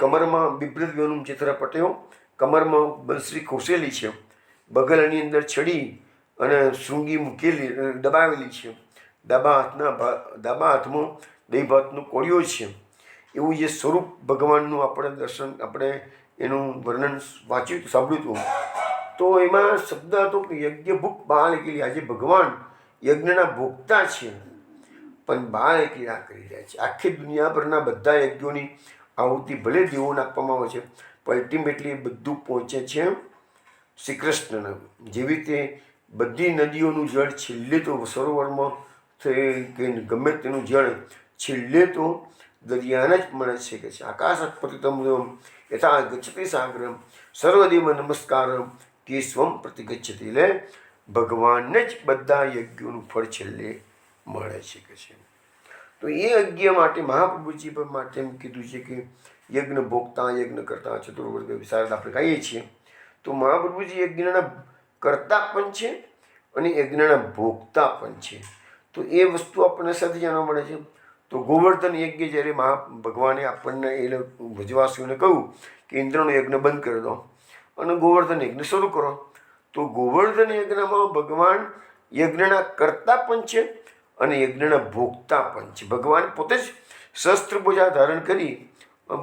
કમરમાં બિભ્રત વ્યનું ચિત્ર પટ્યો, કમરમાં બંસરી ખોસેલી છે, બગલની અંદર છડી અને શૃંગી મૂકેલી દબાવેલી છે, ડાબા હાથમાં દહીં ભાતનો કોળિયો છે. એવું જે સ્વરૂપ ભગવાનનું આપણે દર્શન, આપણે એનું વર્ણન વાંચ્યું સાંભળ્યું હતું. તો એમાં શબ્દ હતો કે યજ્ઞ ભૂખ બાળ કેલી. આજે ભગવાન યજ્ઞના ભોગતા છે પણ બાળ ક્રિયા કરી રહ્યા છે. આખી દુનિયાભરના બધા યજ્ઞોની આહુતિ ભલે દેવોને આપવામાં આવે છે પણ અલ્ટિમેટલી બધું પહોંચે છે શ્રી કૃષ્ણને. જેવી રીતે બધી નદીઓનું જળ છેલ્લે તો સરોવરમાં કે ગમે તેનું જળ છેલ્લે તો દરિયાને જ મળે છે કે છે આકાશાત પતિતમ યથા ગચ્છતિ સાગરમ સર્વદેવ નમસ્કારમ કેશવમ પ્રતિગચ્છતિ. એટલે ભગવાનને જ બધા યજ્ઞોનું ફળ છેલ્લે મળે છે કે છે. તો એ યજ્ઞ માટે મહાપ્રભુજી પર માટે એમ કીધું છે કે યજ્ઞ ભોગતા યજ્ઞ કરતા ચતુર્વર્ગ વિશારદ આપણે કહીએ છીએ. તો મહાપ્રભુજી યજ્ઞના કરતા પણ છે અને યજ્ઞના ભોગતા પણ છે. તો એ વસ્તુ આપણને સાથે જાણવા મળે છે. તો ગોવર્ધન યજ્ઞ જ્યારે ભગવાને આપણને એ વ્રજવાસીઓને કહ્યું કે ઇન્દ્રનો યજ્ઞ બંધ કરી દો અને ગોવર્ધન યજ્ઞ શરૂ કરો. તો ગોવર્ધન યજ્ઞમાં ભગવાન યજ્ઞના કરતા પણ છે અને યજ્ઞના ભોગતા પણ છે. ભગવાન પોતે જ શસ્ત્ર પૂજા ધારણ કરી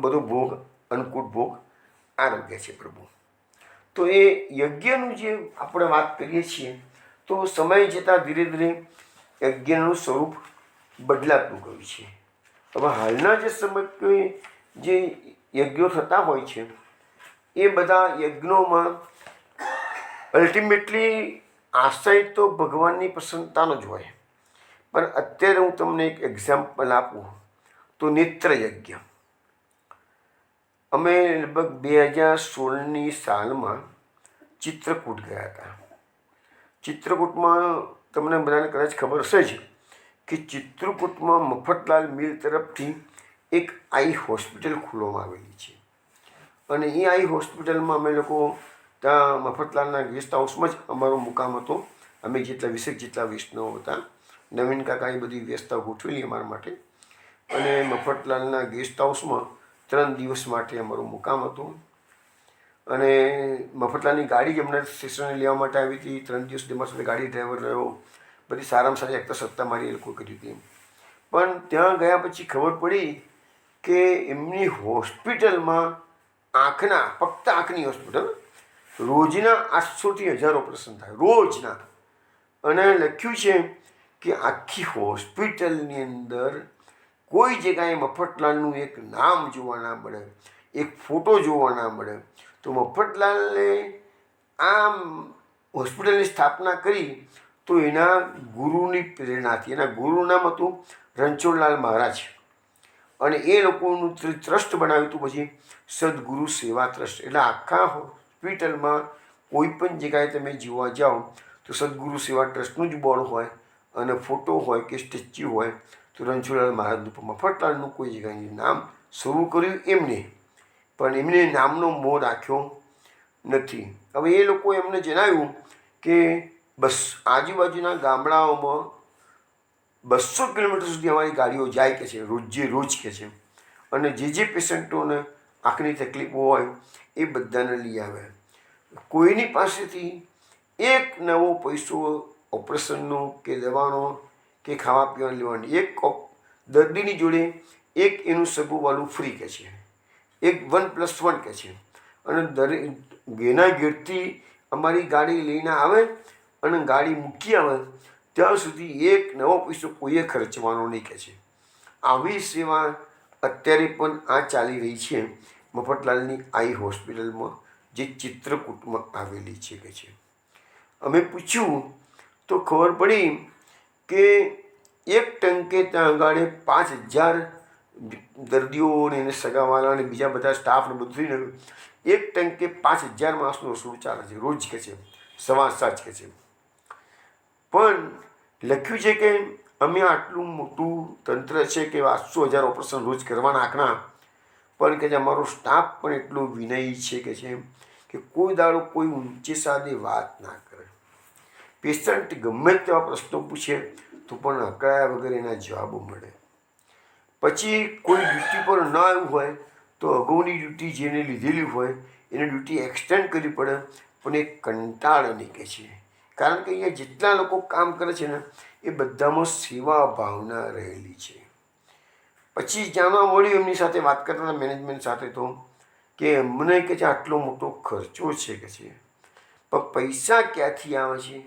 બધો ભોગ, અન્નકૂટ ભોગ આરોગ્ય છે પ્રભુ. તો એ યજ્ઞનું જે આપણે વાત કરીએ છીએ તો સમય જતાં ધીરે ધીરે યજ્ઞનું સ્વરૂપ બદલાતું ગયું છે. હવે હાલના જે સમય જે યજ્ઞો થતા હોય છે એ બધા યજ્ઞોમાં અલ્ટિમેટલી આશય તો ભગવાનની પ્રસન્નતાનો જ હોય. પણ અત્યારે હું તમને એક એક્ઝામ્પલ આપું તો નેત્ર યજ્ઞ. અમે લગભગ 2016ની સાલમાં ચિત્રકૂટ ગયા હતા. ચિત્રકૂટમાં તમને બધાને કદાચ ખબર હશે જ કે ચિત્રકૂટમાં મફતલાલ મિલ તરફથી એક આઈ હોસ્પિટલ ખોલવામાં આવેલી છે અને એ આઈ હોસ્પિટલમાં અમે લોકો ત્યાં મફતલાલના ગેસ્ટ હાઉસમાં જ અમારો મુકામ હતો. અમે જેટલા 20 જેટલા વૈષ્ણવ હતા. નવીન કાકા એ બધી વ્યવસ્થા ગોઠવેલી અમારા માટે. અને મફતલાલના ગેસ્ટ હાઉસમાં 3 દિવસ માટે અમારું મુકામ હતું. અને મફતલાલની ગાડી જ અમને સ્ટેશને લેવા માટે આવી હતી. 3 દિવસ સુધી મારા સાથે ગાડી ડ્રાઈવર રહ્યો. બધી સારામાં સારી એકતા સત્તા મારી એ લોકો કરી હતી. પણ ત્યાં ગયા પછી ખબર પડી કે એમની હોસ્પિટલમાં ફક્ત આંખની હોસ્પિટલ, રોજના 800થી 1000 ઓપરેશન થાય રોજના. અને લખ્યું છે કે આખી હોસ્પિટલની અંદર કોઈ જગ્યાએ મફતલાલનું એક નામ જોવા ના મળે, એક ફોટો જોવા ના મળે. તો મફતલાલે આ હોસ્પિટલની સ્થાપના કરી તો એના ગુરુની પ્રેરણાથી. એના ગુરુનું નામ હતું રણછોડલાલ મહારાજ. અને એ લોકોનું ટ્રસ્ટ બનાવ્યું હતું પછી સદગુરુ સેવા ટ્રસ્ટ. એટલે આખા હોસ્પિટલમાં કોઈ પણ જગ્યાએ તમે જોવા જાઓ તો સદગુરુ સેવા ટ્રસ્ટનું જ બોર્ડ હોય અને ફોટો હોય કે સ્ટેચ્યુ હોય તો રણછોડલાલ મહારાજનું. મફતલાલનું કોઈ જગ્યાએ નામ શરૂ કર્યું એમને, પણ એમને નામનો મોહ રાખ્યો નથી. હવે એ લોકો એમને જણાવ્યું કે બસ આજુબાજુના ગામડાઓમાં 200 કિલોમીટર સુધી અમારી ગાડીઓ જાય કે છે, રોજે રોજ કે છે. અને જે પેશન્ટોને આંખની તકલીફો હોય એ બધાને લઈ આવે. કોઈની પાસેથી એક નવો પૈસો ઓપરેશનનો કે દવાનો કે ખાવા પીવાનું લેવાનું, એક દર્દીની જોડે એક એનું સગુવાળું ફ્રી કે છે, એક 1+1 કે છે. અને ઘેના ઘેરથી અમારી ગાડી લઈને આવે અને ગાડી મૂકી આવે ત્યાં સુધી એક નવો પૈસો કોઈએ ખર્ચવાનો નહીં કે છે. આવી સેવા અત્યારે પણ આ ચાલી રહી છે મફતલાલની આઈ હોસ્પિટલમાં, જે ચિત્રકૂટમાં આવેલી છે કે છે. અમે પૂછ્યું તો ખબર પડી કે એક ટંકે ત્યાં આગળ 5000 દર્દીઓને એને સગાવાલા અને બીજા બધા સ્ટાફને બધું એક ટંકે 5000 માણસનો રસોડું ચાલે છે રોજ કે છે, સવા સાંજ કે છે. પણ લખ્યું છે કે અમે આટલું મોટું તંત્ર છે કે 800,000 ઓપરેશન રોજ કરવાના આંખના, પણ કે અમારો સ્ટાફ પણ એટલો વિનયી છે કે કોઈ દાડો કોઈ ઊંચે સાદે વાત ના કરે. પેશન્ટ ગમે તેવા પ્રશ્નો પૂછે તો પણ અકળાયા વગર એના જવાબો મળે. પછી કોઈ ડ્યુટી પર ન આવ્યું હોય તો અગાઉની ડ્યુટી જેને લીધેલી હોય એને ડ્યુટી એક્સટેન્ડ કરવી પડે, પણ એ કંટાળે નહીં કે છે. કારણ કે અહીંયા જેટલા લોકો કામ કરે છે ને એ બધામાં સેવા ભાવના રહેલી છે. પછી જાણવા મળ્યું એમની સાથે વાત કરતા હતા મેનેજમેન્ટ સાથે તો કે મને કે છે આટલો મોટો ખર્ચો છે કે છે, પણ પૈસા ક્યાંથી આવે છે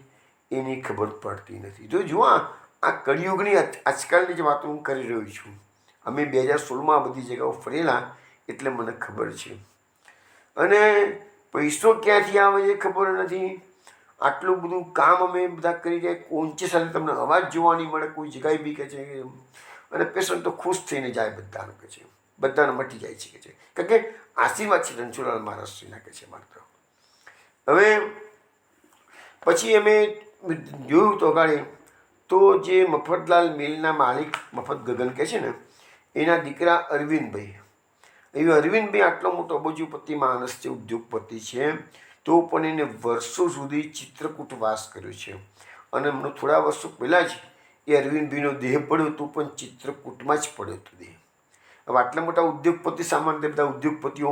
એની ખબર પડતી નથી. જો જુઓ આ કળિયુગની આજકાલની જ વાતો હું કરી રહ્યો છું. અમે 2016માં આ બધી જગ્યાઓ ફરેલા એટલે મને ખબર છે. અને પૈસો ક્યાંથી આવે એ ખબર નથી. આટલું બધું કામ અમે બધા કરી રહ્યા, ઊંચે સાથે તમને અવાજ જોવા નહીં મળે કોઈ જગ્યાએ બી કે છે. અને પેશન્ટ તો ખુશ થઈને જાય બધાને કે છે, બધાને મટી જાય છે કે છે. કારણ કે આશીર્વાદ છે રણછોડલાલ મહારાજશ્રીના કે છે માત્ર. હવે પછી અમે જોયું તો ગાડી તો જે મફતલાલ મિલના માલિક મફત ગગન કહે છે ને એના દીકરા અરવિંદભાઈ, અરવિંદભાઈ આટલો મોટો અબજોપતિ માણસ છે, ઉદ્યોગપતિ છે, તો પણ એને વર્ષો સુધી ચિત્રકૂટ વાસ કર્યો છે. અને મને થોડા વર્ષો પહેલાં જ એ અરવિંદભાઈનો દેહ પડ્યો તો પણ ચિત્રકૂટમાં જ પડ્યો હતો દેહ. હવે આટલા મોટા ઉદ્યોગપતિ, સામાન્ય બધા ઉદ્યોગપતિઓ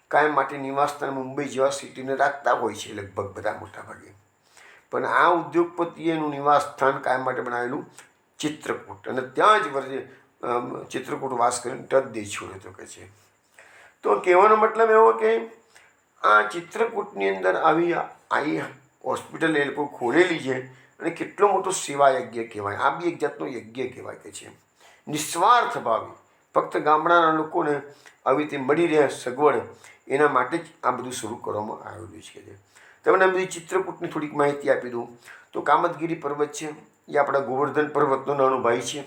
કાયમ માટે નિવાસસ્થાન મુંબઈ જેવા સિટીને રાખતા હોય છે લગભગ બધા મોટા ભાગે, પણ આ ઉદ્યોગપતિએ એનું નિવાસ સ્થાન કાયમ માટે બનાવેલું ચિત્રકૂટ. અને ત્યાં જ વર્ષે ચિત્રકૂટ વાસ કરીને ટચ દે છોડ્યો તો કે છે. તો કહેવાનો મતલબ એવો કે આ ચિત્રકૂટની અંદર આવી આઈ હોસ્પિટલ એ લોકો ખોલેલી છે અને કેટલો મોટો સેવા યજ્ઞ કહેવાય. આ બી એક જાતનો યજ્ઞ કહેવાય કે છે. નિસ્વાર્થ ભાવે ફક્ત ગામડાના લોકોને આવી રીતે મળી રહે સગવડ એના માટે જ આ બધું શરૂ કરવામાં આવેલું છે. તમને બધી ચિત્રકૂટની થોડીક માહિતી આપી દઉં તો કામદગીરી પર્વત છે એ આપણા ગોવર્ધન પર્વતનો નાનો ભાઈ છે.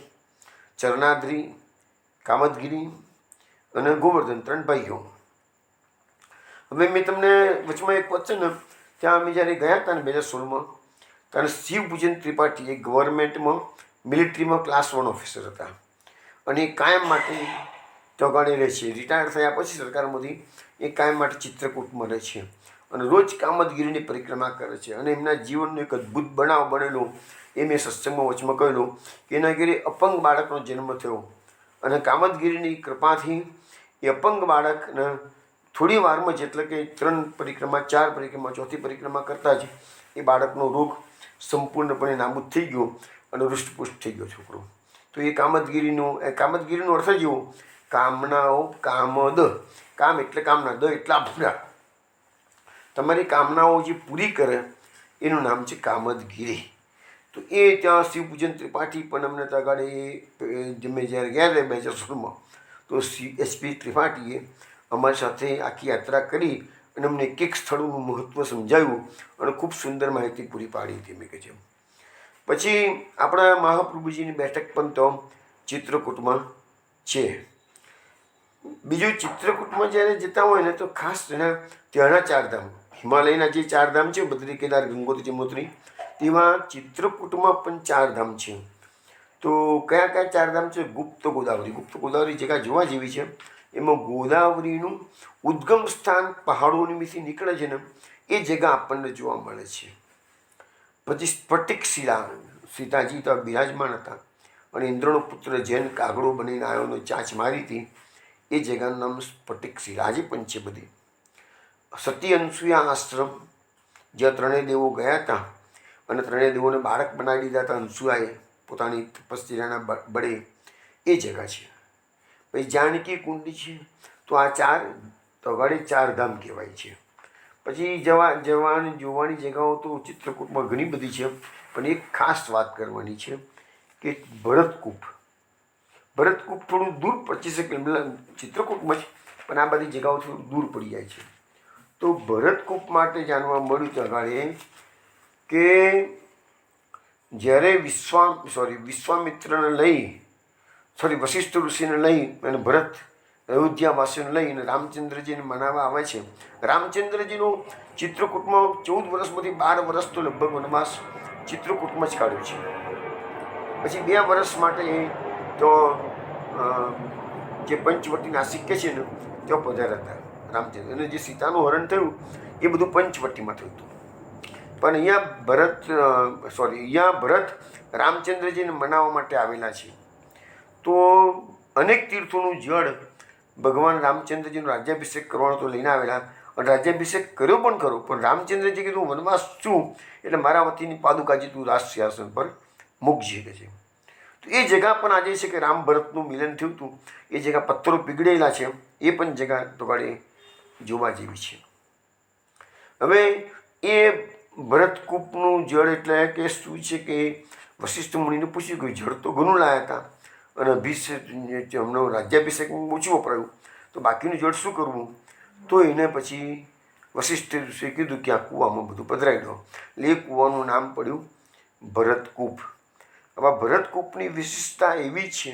ચરણાદ્રી, કામદગીરી અને ગોવર્ધન 3 ભાઈઓ. હવે મેં તમને વચમાં એક વચ્ચે ને ત્યાં અમે જ્યારે ગયા હતા ને 2016માં, ત્યારે શિવપૂજન ત્રિપાઠી એ ગવર્મેન્ટમાં મિલિટરીમાં ક્લાસ 1 ઓફિસર હતા અને એ કાયમ માટે ચોગાડે રહે છે. રિટાયર થયા પછી સરકારમાંથી એ કાયમ માટે ચિત્રકૂટમાં રહે છે અને રોજ કામદગીરીની પરિક્રમા કરે છે. અને એમના જીવનનો એક અદ્ભુત બનાવ બનેલો એ મેં સત્સંગમાં વચમાં કહેલું કે એના ઘરે અપંગ બાળકનો જન્મ થયો અને કામદગીરીની કૃપાથી એ અપંગ બાળકને થોડી વારમાં જ, એટલે કે 3 પરિક્રમા 4 પરિક્રમા 4થી પરિક્રમા કરતાં જ એ બાળકનો રોગ સંપૂર્ણપણે નાબૂદ થઈ ગયો અને હૃષ્ટપુષ્ટ થઈ ગયો છોકરો. તો એ કામદગીરીનો અર્થ જ એવો, કામનાઓ કામદ, કામ એટલે કામના, દ એટલા પૂરા, તમારી કામનાઓ જે પૂરી કરે એનું નામ છે કામદગીરી. તો એ ત્યાં શિવપૂજન ત્રિપાઠી પણ અમને તગાડે મેં જ્યારે ગયા 2016માં, તો SP ત્રિપાઠીએ અમારી સાથે આખી યાત્રા કરી અને અમને એક સ્થળોનું મહત્ત્વ સમજાવ્યું અને ખૂબ સુંદર માહિતી પૂરી પાડી હતી. મેં કહે પછી આપણા મહાપ્રભુજીની બેઠક પણ તો ચિત્રકૂટમાં છે. બીજું, ચિત્રકૂટમાં જ્યારે જતા હોય ને તો ખાસ ત્યાંના 4 ધામ, હિમાલયના જે 4 ધામ છે, બદ્રી, કેદાર, ગંગોત્રી, જમનોત્રી, તેમાં ચિત્રકૂટમાં પણ 4 ધામ છે. તો કયા કયા 4 ધામ છે? ગુપ્ત ગોદાવરી. ગુપ્ત ગોદાવરી જગ્યા જોવા જેવી છે. એમાં ગોદાવરીનું ઉદ્ગમ સ્થાન પહાડોની નીકળે છે ને, એ જગ્યા આપણને જોવા મળે છે. પછી સ્ફટિક શિલા, સીતાજી તો બિરાજમાન હતા અને ઇન્દ્રનો પુત્ર જૈન કાગડો બનીને આવ્યોનો ચાંચ મારી હતી, એ જગ્યાનું નામ સ્ફટિક શિલા આજે પણ છે બધી. સતી અનસુયા આશ્રમ, જ્યાં 3 દેવો ગયા હતા અને 3 દેવોને બાળક બનાવી દીધા હતા અનસુયાએ પોતાની તપશ્ચર્યાના બળે, એ જગ્યા છે. પછી જાનકી કુંડ છે. તો આ 4 તગાડે 4 ધામ કહેવાય છે. પછી જોવાની જગ્યાઓ તો ચિત્રકૂટમાં ઘણી બધી છે, પણ એક ખાસ વાત કરવાની છે કે ભરતકૂપ. ભરતકૂપ થોડું દૂર 25 કિલોમીટર ચિત્રકૂટમાં જ, પણ આ બધી જગ્યાઓ થોડું દૂર પડી જાય છે. તો ભરતકૂપ માટે જાણવા મળ્યું તગાડે કે જ્યારે વશિષ્ઠ ઋષિને લઈ અને ભરત અયોધ્યાવાસીઓને લઈ અને રામચંદ્રજીને મનાવવા આવે છે. રામચંદ્રજીનો ચિત્રકૂટમાં 14 વર્ષમાંથી 12 વર્ષ તો લગભગ વનવાસ ચિત્રકૂટમાં જ કાઢ્યો છે. પછી 2 વર્ષ માટે તો જે પંચવટી નાસિક કે છે ને, ત્યાં પધાર્યા હતા રામચંદ્ર. અને જે સીતાનું હરણ થયું એ બધું પંચવટીમાં થયું હતું. પણ અહીંયા ભરત રામચંદ્રજીને મનાવવા માટે આવેલા છે. તો અનેક તીર્થોનું જળ ભગવાન રામચંદ્રજીનો રાજ્યાભિષેક કરવાનો તો લઈને આવેલા, અને રાજ્યાભિષેક કર્યો પણ ખરો, પણ રામચંદ્રજી કીધું વનવાસ છું એટલે મારા વતીની પાદુકાજી તું રાજસિંહાસન પર મૂકજે કે છે. તો એ જગ્યા પણ આજે છે કે રામ ભરતનું મિલન થયું હતું, એ જગ્યા પથ્થરો પીગળેલા છે, એ પણ જગ્યા તો ગાડી જોવા જેવી છે. હવે એ ભરતકૂપનું જળ એટલે કે શું છે કે વશિષ્ઠ મુનિને પૂછ્યું કે જળ તો ઘણું લાયા હતા અને હમણાં રાજ્યાભિષેક ઓછું વપરાયું, તો બાકીનું જળ શું કરવું? તો એને પછી વશિષ્ઠ ઋષિએ કીધું કે આ કૂવામાં બધું પધરાવી દો. એટલે એ કૂવાનું નામ પડ્યું ભરતકૂપ. હવે ભરતકૂપની વિશેષતા એવી છે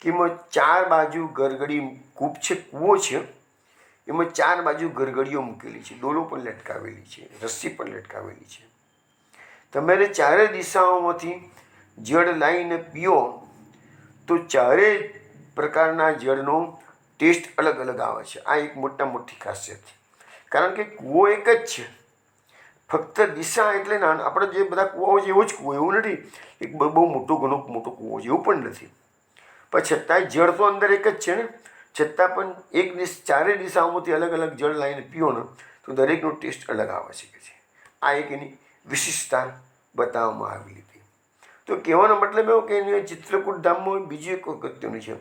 કે એમાં 4 બાજુ ગરગડી કૂપ છે, કૂવો છે, એમાં 4 બાજુ ગરગડીઓ મૂકેલી છે, ડોલો પણ લટકાવેલી છે, રસ્સી પણ લટકાવેલી છે. તમારે 4 દિશાઓમાંથી જળ લાવીને પીઓ તો 4 પ્રકારના જળનો ટેસ્ટ અલગ અલગ આવે છે. આ એક મોટી ખાસિયત છે. કારણ કે કૂવો એક જ છે, ફક્ત દિશા એટલે આપણે જે બધા કૂવાઓ છે એવો જ કૂવો, એવું નથી એક બહુ મોટો કૂવો છે, એવું પણ નથી. પણ છતાંય જળ તો અંદર એક જ છે ને, છતાં પણ 4 દિશાઓમાંથી અલગ અલગ જળ લાવીને પીઓ ને તો દરેકનો ટેસ્ટ અલગ આવે છે. આ એક એની વિશિષ્ટતા બતાવવામાં આવેલી હતી. તો કહેવાનો મતલબ એવો કે એની ચિત્રકૂટ ધામમાં બીજું એક અગત્યનું છે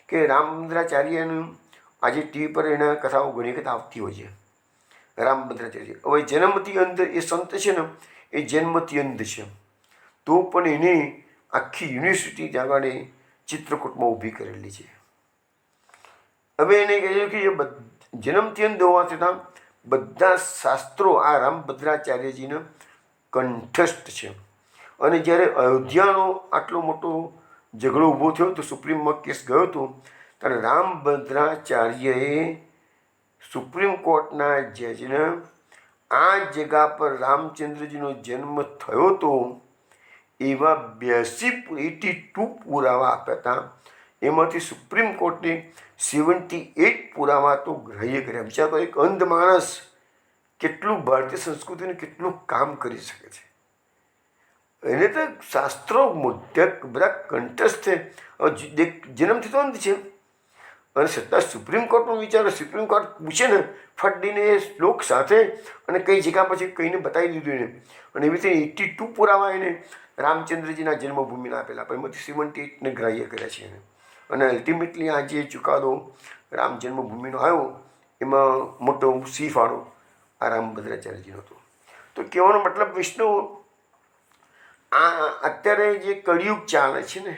કે રામભદ્રાચાર્યનું આજે ટીવી પર એના કથાઓ ઘણી વખત આવતી હોય છે. રામભદ્રાચાર્ય હવે જન્મથી અંધ એ સંત છે ને, એ જન્મથી અંધ છે, તો પણ એને આખી યુનિવર્સિટી ત્યાં આગળ ચિત્રકૂટમાં ઊભી કરેલી છે. હવે એને કહ્યું કે જન્મથી અંધ હોવા છતાં બધા શાસ્ત્રો આ રામભદ્રાચાર્યજીને કંઠસ્થ છે. અને જ્યારે અયોધ્યાનો આટલો મોટો ઝઘડો ઊભો થયો તો સુપ્રીમમાં કેસ ગયો હતો, ત્યારે રામભદ્રાચાર્યએ સુપ્રીમ કોર્ટના જજને આ જગ્યા પર રામચંદ્રજીનો જન્મ થયો હતો એવા 82 પુરાવા આપ્યા હતા. એમાંથી સુપ્રીમ કોર્ટે 78 પુરાવા તો ગ્રાહ્ય કર્યા. બિચારો એક અંધ માણસ કેટલું ભારતીય સંસ્કૃતિનું કેટલું કામ કરી શકે છે. એને તો શાસ્ત્રો બધા કંઠસ્થ છે, જન્મથી તો અંત છે. અને છતાં સુપ્રીમ કોર્ટનો વિચાર, સુપ્રીમ કોર્ટ પૂછે ને ફટ દઈને એ શ્લોક સાથે અને કઈ જગ્યા પછી કહીને બતાવી દીધું એને. અને એવી રીતે 82 પુરાવા એને રામચંદ્રજીના જન્મભૂમિના આપેલા, પણ એમાંથી 78ને ગ્રાહ્ય કર્યા છે એને. અને અલ્ટિમેટલી આ જે ચુકાદો રામ જન્મભૂમિનો આવ્યો એમાં મોટો સી ફાળો આ રામભદ્રાચાર્યજીનો હતો. તો કહેવાનો મતલબ વિષ્ણુ, આ અત્યારે જે કળિયુગ ચાલે છે ને,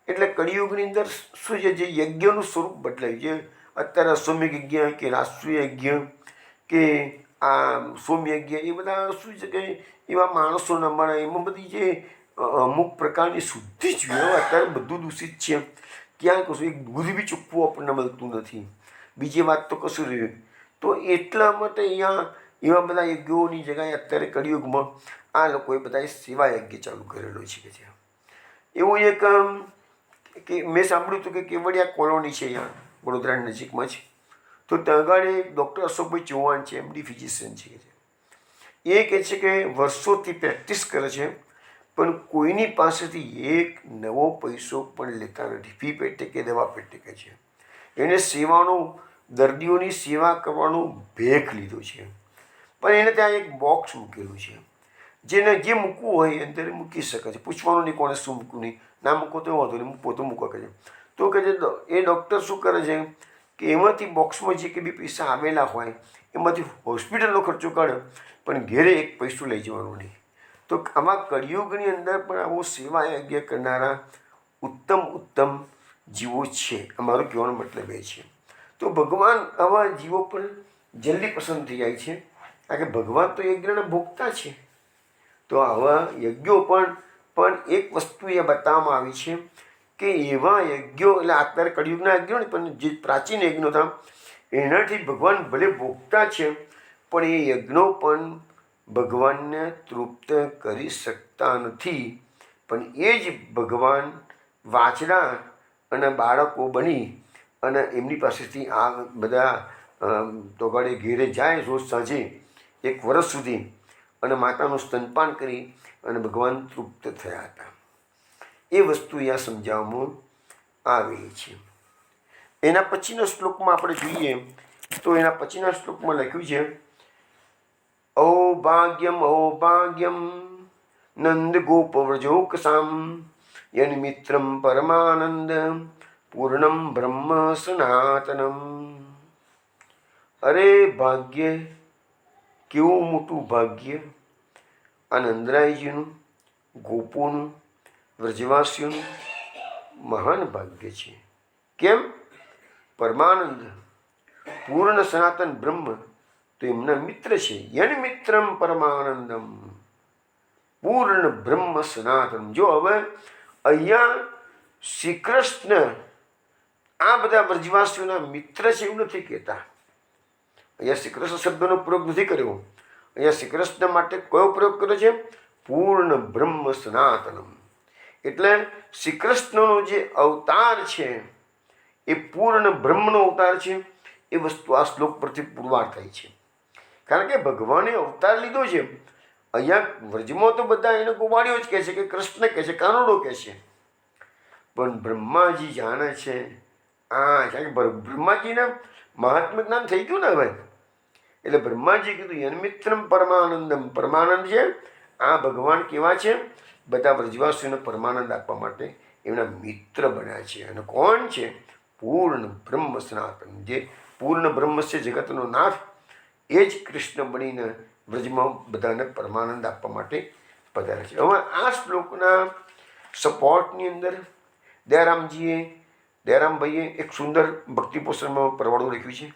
એટલે કળિયુગની અંદર શું છે, જે યજ્ઞનું સ્વરૂપ બદલાયું છે. અત્યારે અશ્વમેઘ યજ્ઞ કે રાષ્ટ્રીય યજ્ઞ કે આ સોમયજ્ઞ, એ બધા શું છે કે એવા માણસો ન મળે, એમાં બધી જે અમુક પ્રકારની શુદ્ધિ જોઈએ, અત્યારે બધું દૂષિત છે. ક્યાં કશું એક દૂધ બી ચોખ્ખું આપણને મળતું નથી, બીજી વાત તો કશું રહ્યું. તો એટલા માટે અહીંયા એવા બધા યજ્ઞોની જગ્યાએ અત્યારે કળિયુગમાં આ લોકોએ બધાએ સેવા યજ્ઞ ચાલુ કરેલો છે. એવું એક કે મેં સાંભળ્યું હતું કે કેવડિયા કોલોની છે અહીંયા વડોદરા નજીકમાં છે. તો ત્યાં આગળ ડૉક્ટર અશોકભાઈ ચૌહાણ છે, MD ફિઝિશિયન છે. એ કહે છે કે વર્ષોથી પ્રેક્ટિસ કરે છે, પણ કોઈની પાસેથી એક નવો પૈસો પણ લેતા નથી, ફી પેટે કે દવા પેટે કહે છે. એને સેવાનો, દર્દીઓની સેવા કરવાનો ભેખ લીધો છે. પણ એને ત્યાં એક બોક્સ મૂકેલું છે, જેને જે મૂકવું હોય અંદર મૂકી શકે છે. પૂછવાનું નહીં કોણે શું મૂકવું નહીં, ના મૂકો તો વાંધો નહીં, પોતે મૂકો કહે છે. તો કહે છે એ ડૉક્ટર શું કરે છે કે એમાંથી બોક્સમાં જે કંઈ બી પૈસા આવેલા હોય એમાંથી હોસ્પિટલનો ખર્ચો કાઢે, પણ ઘેરે એક પૈસો લઈ જવાનું નહીં. તો આમાં કળિયુગની અંદર પણ આવો સેવા યજ્ઞ કરનારા ઉત્તમ જીવો છે. અમારો કહેવાનો મતલબ એ છે. તો ભગવાન આવા જીવો પણ જલ્દી પસંદ થઈ જાય છે, કારણ કે ભગવાન તો યજ્ઞના ભોગતા છે. તો આવા યજ્ઞો પણ એક વસ્તુ એ બતાવવામાં આવી છે કે એવા યજ્ઞો, એટલે અત્યારે કળિયુગના યજ્ઞો ને, પણ જે પ્રાચીન યજ્ઞો હતા એનાથી ભગવાન ભલે ભોગતા છે, પણ એ યજ્ઞો પણ ભગવાનને તૃપ્ત કરી શકતા નથી. પણ એ જ ભગવાન વાછડા અને બાળકો બની અને એમની પાસેથી આ બધા તોગાડે ઘેરે જાય રોજ સાંજે 1 વર્ષ સુધી અને માતાનું સ્તનપાન કરી અને ભગવાન તૃપ્ત થયા હતા. એ વસ્તુ અહીંયા સમજાવવામાં આવી છે. એના પછીના શ્લોકમાં આપણે જોઈએ તો એના પછીના શ્લોકમાં લખ્યું છે, ઔભાગ્યમ નંદ ગોપવ્રજોકસામ યન્મિત્રમ પરમાનંદ પૂર્ણમ બ્રહ્મ સનાતનમ. અરે ભાગ્ય, કેવું મોટું ભાગ્ય આ નંદરાયજીનું, ગોપોનું, વ્રજવાસીઓનું મહાન ભાગ્ય છે. કેમ? પરમાનંદ, પૂર્ણ સનાતન બ્રહ્મ તો એમના મિત્ર છે. યન મિત્રમ પરમાનંદમ પૂર્ણ બ્રહ્મ સનાતન. જો હવે અહીંયા શ્રી કૃષ્ણ આ બધા વ્રજવાસીઓના મિત્ર છે એવું નથી કહેતા. અહીંયા શ્રી કૃષ્ણ શબ્દનો પ્રયોગ નથી કર્યો. અહીંયા શ્રી કૃષ્ણ માટે કયો પ્રયોગ કર્યો છે? પૂર્ણ બ્રહ્મ સનાતનમ. એટલે શ્રી કૃષ્ણનો જે અવતાર છે એ પૂર્ણ બ્રહ્મનો અવતાર છે. એ વસ્તુ આ શ્લોક પરથી પુરવાર થાય છે. કારણ કે ભગવાને અવતાર લીધો છે. અહીંયા વ્રજમાં તો બધા એને ગોવાળીઓ જ કહે છે, કે કૃષ્ણ કહે છે, કાનુડો કહે છે, પણ બ્રહ્માજી જાણે છે આ, કારણ કે બ્રહ્માજીના મહાત્મ્ય જ્ઞાન થઈ ગયું ને હવે. એટલે બ્રહ્માજી કીધું યન્મિત્રમ પરમાનંદમ. પરમાનંદ છે આ ભગવાન કેવા છે? બધા વ્રજવાસીઓને પરમાનંદ આપવા માટે એમના મિત્ર બન્યા છે. અને કોણ છે? પૂર્ણ બ્રહ્મ સનાતન. જે પૂર્ણ બ્રહ્મ છે, જગતનો નાથ, એ જ કૃષ્ણ બનીને વ્રજમાં બધાને પરમાનંદ આપવા માટે પધાર્યા છે. હવે આ શ્લોકના સપોર્ટની અંદર દયારામભાઈએ એક સુંદર ભક્તિપોષણમાં પરવાળું લખ્યું છે.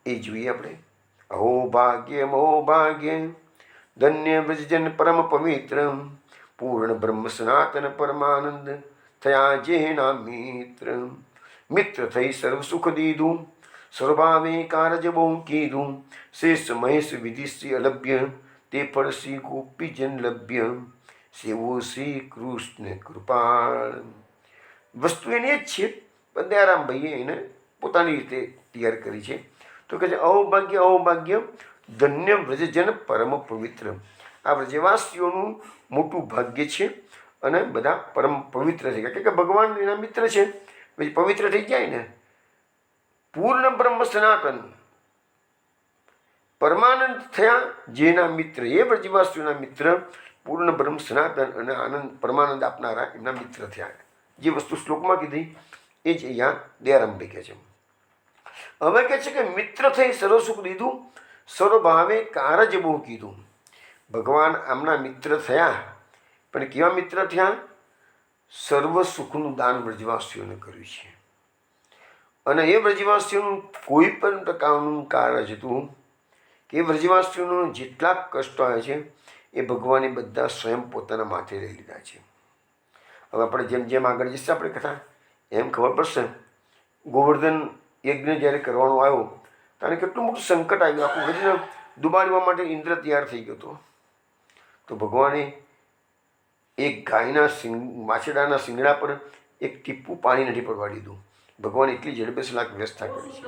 એ જોઈએ આપણે. અહોભાગ્ય ધન્ય વ્રજજન પરમ પવિત્ર પૂર્ણ બ્રહ્મ સનાતન પરમાનંદ થયા જેના મિત્ર. મિત્ર થઈ સર્વ સુખ દીધું, સર્વભાવે કારજ બહુ કીધું, શેષ મહેશ વિધિશ્રી અલભ્ય, તે ફળ શ્રી ગોપીજન લભ્ય, સેવો શ્રી કૃષ્ણ કૃપાળ. વસ્તુ એની જ છે, પણ દયારામભાઈએ એને પોતાની રીતે તૈયાર કરી છે. તો કહે છે ઔભાગ્ય ધન્ય વ્રજજન પરમ પવિત્ર. આ વ્રજવાસીઓનું મોટું ભાગ્ય છે અને બધા પરમ પવિત્ર થઈ ગયા, કે ભગવાન એના મિત્ર છે, પછી પવિત્ર થઈ જાય ને. પૂર્ણ બ્રહ્મ સનાતન પરમાનંદ થયા જેના મિત્ર, એ વ્રજવાસીઓના મિત્ર પૂર્ણ બ્રહ્મ સનાતન અને આનંદ પરમાનંદ આપનારા એમના મિત્ર થયા. જે વસ્તુ શ્લોકમાં કીધી એ જ અહીંયા દયારામભાઈ કહે છે. હવે કહે છે કે મિત્ર થઈ સર્વ સુખ દીધું, સર્વભાવે કારજ બહુ કીધું. ભગવાન આમના મિત્ર થયા, પણ કેવા મિત્ર થયા? સર્વ સુખનું દાન વ્રજવાસીઓને કર્યું છે. અને એ વ્રજવાસીઓનું કોઈ પણ પ્રકારનું કાર્ય હતું કે વ્રજવાસીઓનું જેટલા કષ્ટ આવે છે એ ભગવાને બધા સ્વયં પોતાના માથે લઈ લીધા છે. હવે આપણે જેમ જેમ આગળ જશે આપણે કથા એમ ખબર પડશે. ગોવર્ધન યજ્ઞ જ્યારે કરવાનો આવ્યો ત્યારે કેટલું મોટું સંકટ આવ્યું. આખું યજ્ઞ ડુબાડવા માટે ઇન્દ્ર તૈયાર થઈ ગયો હતો. તો ભગવાને એક ગાયના વાછરડાના શિંગડા પર એક ટીપું પાણી નથી પડવા દીધું. ભગવાન એટલી જડબેસલાક વ્યવસ્થા કરી છે.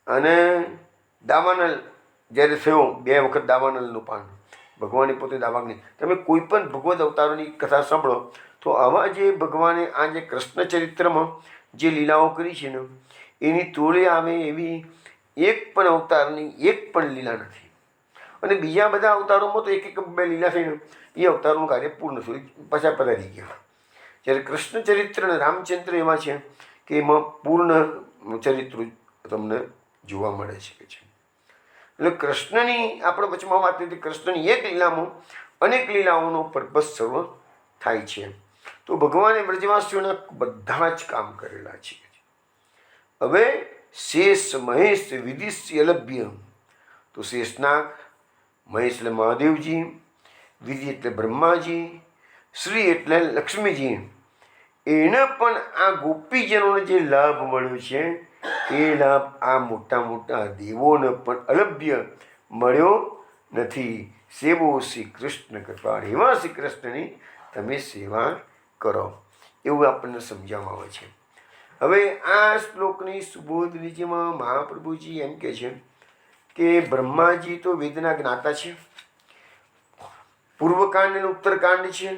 અને દાવાનલ જ્યારે થયો, 2 વખત દાવાનલનું પાન, ભગવાને પોતે દાવાગ્નિ. તમે કોઈ પણ ભગવદ અવતારોની કથા સાંભળો તો આવા જે ભગવાને આ જે કૃષ્ણ ચરિત્રમાં જે લીલાઓ કરી છે ને એની તોડે આવે એવી એક પણ અવતારની એક પણ લીલા નથી. અને બીજા બધા અવતારોમાં તો એક 2 લીલા થઈને એ અવતારનું કાર્ય પૂર્ણ થયું, પાછા પધારી ગયા. જ્યારે કૃષ્ણ ચરિત્ર અને રામચંદ્ર એવા છે કે એમાં પૂર્ણ ચરિત્રો તમને જોવા મળે છે. એટલે કૃષ્ણની આપણે વચમાં વાત કરી, કૃષ્ણની એક લીલામાં અનેક લીલાઓનો પર્પસ સર્વ થાય છે. તો ભગવાને વ્રજવાસીઓના બધા જ કામ કરેલા છે. હવે શેષ મહેશ વિધિશ્ય અલભ્ય. તો શેષનાગ, મહેશ એટલે મહાદેવજી, વિધિ એટલે બ્રહ્માજી, શ્રી એટલે લક્ષ્મીજી. એને પણ આ ગોપીજનોને જે લાભ મળ્યો છે એ લાભ આ મોટા મોટા દેવોને પણ અલભ્ય મળ્યો નથી. સેવો શ્રી કૃષ્ણ કૃપા, એવા શ્રી કૃષ્ણની તમે સેવા કરો, એવું આપણને સમજાવવામાં આવે છે. હવે આ શ્લોકની સુબોધ નીચેમાં મહાપ્રભુજી એમ કહે છે કે બ્રહ્માજી તો વેદના જ્ઞાતા છે, પૂર્વકાંડ અને ઉત્તરકાંડ છે.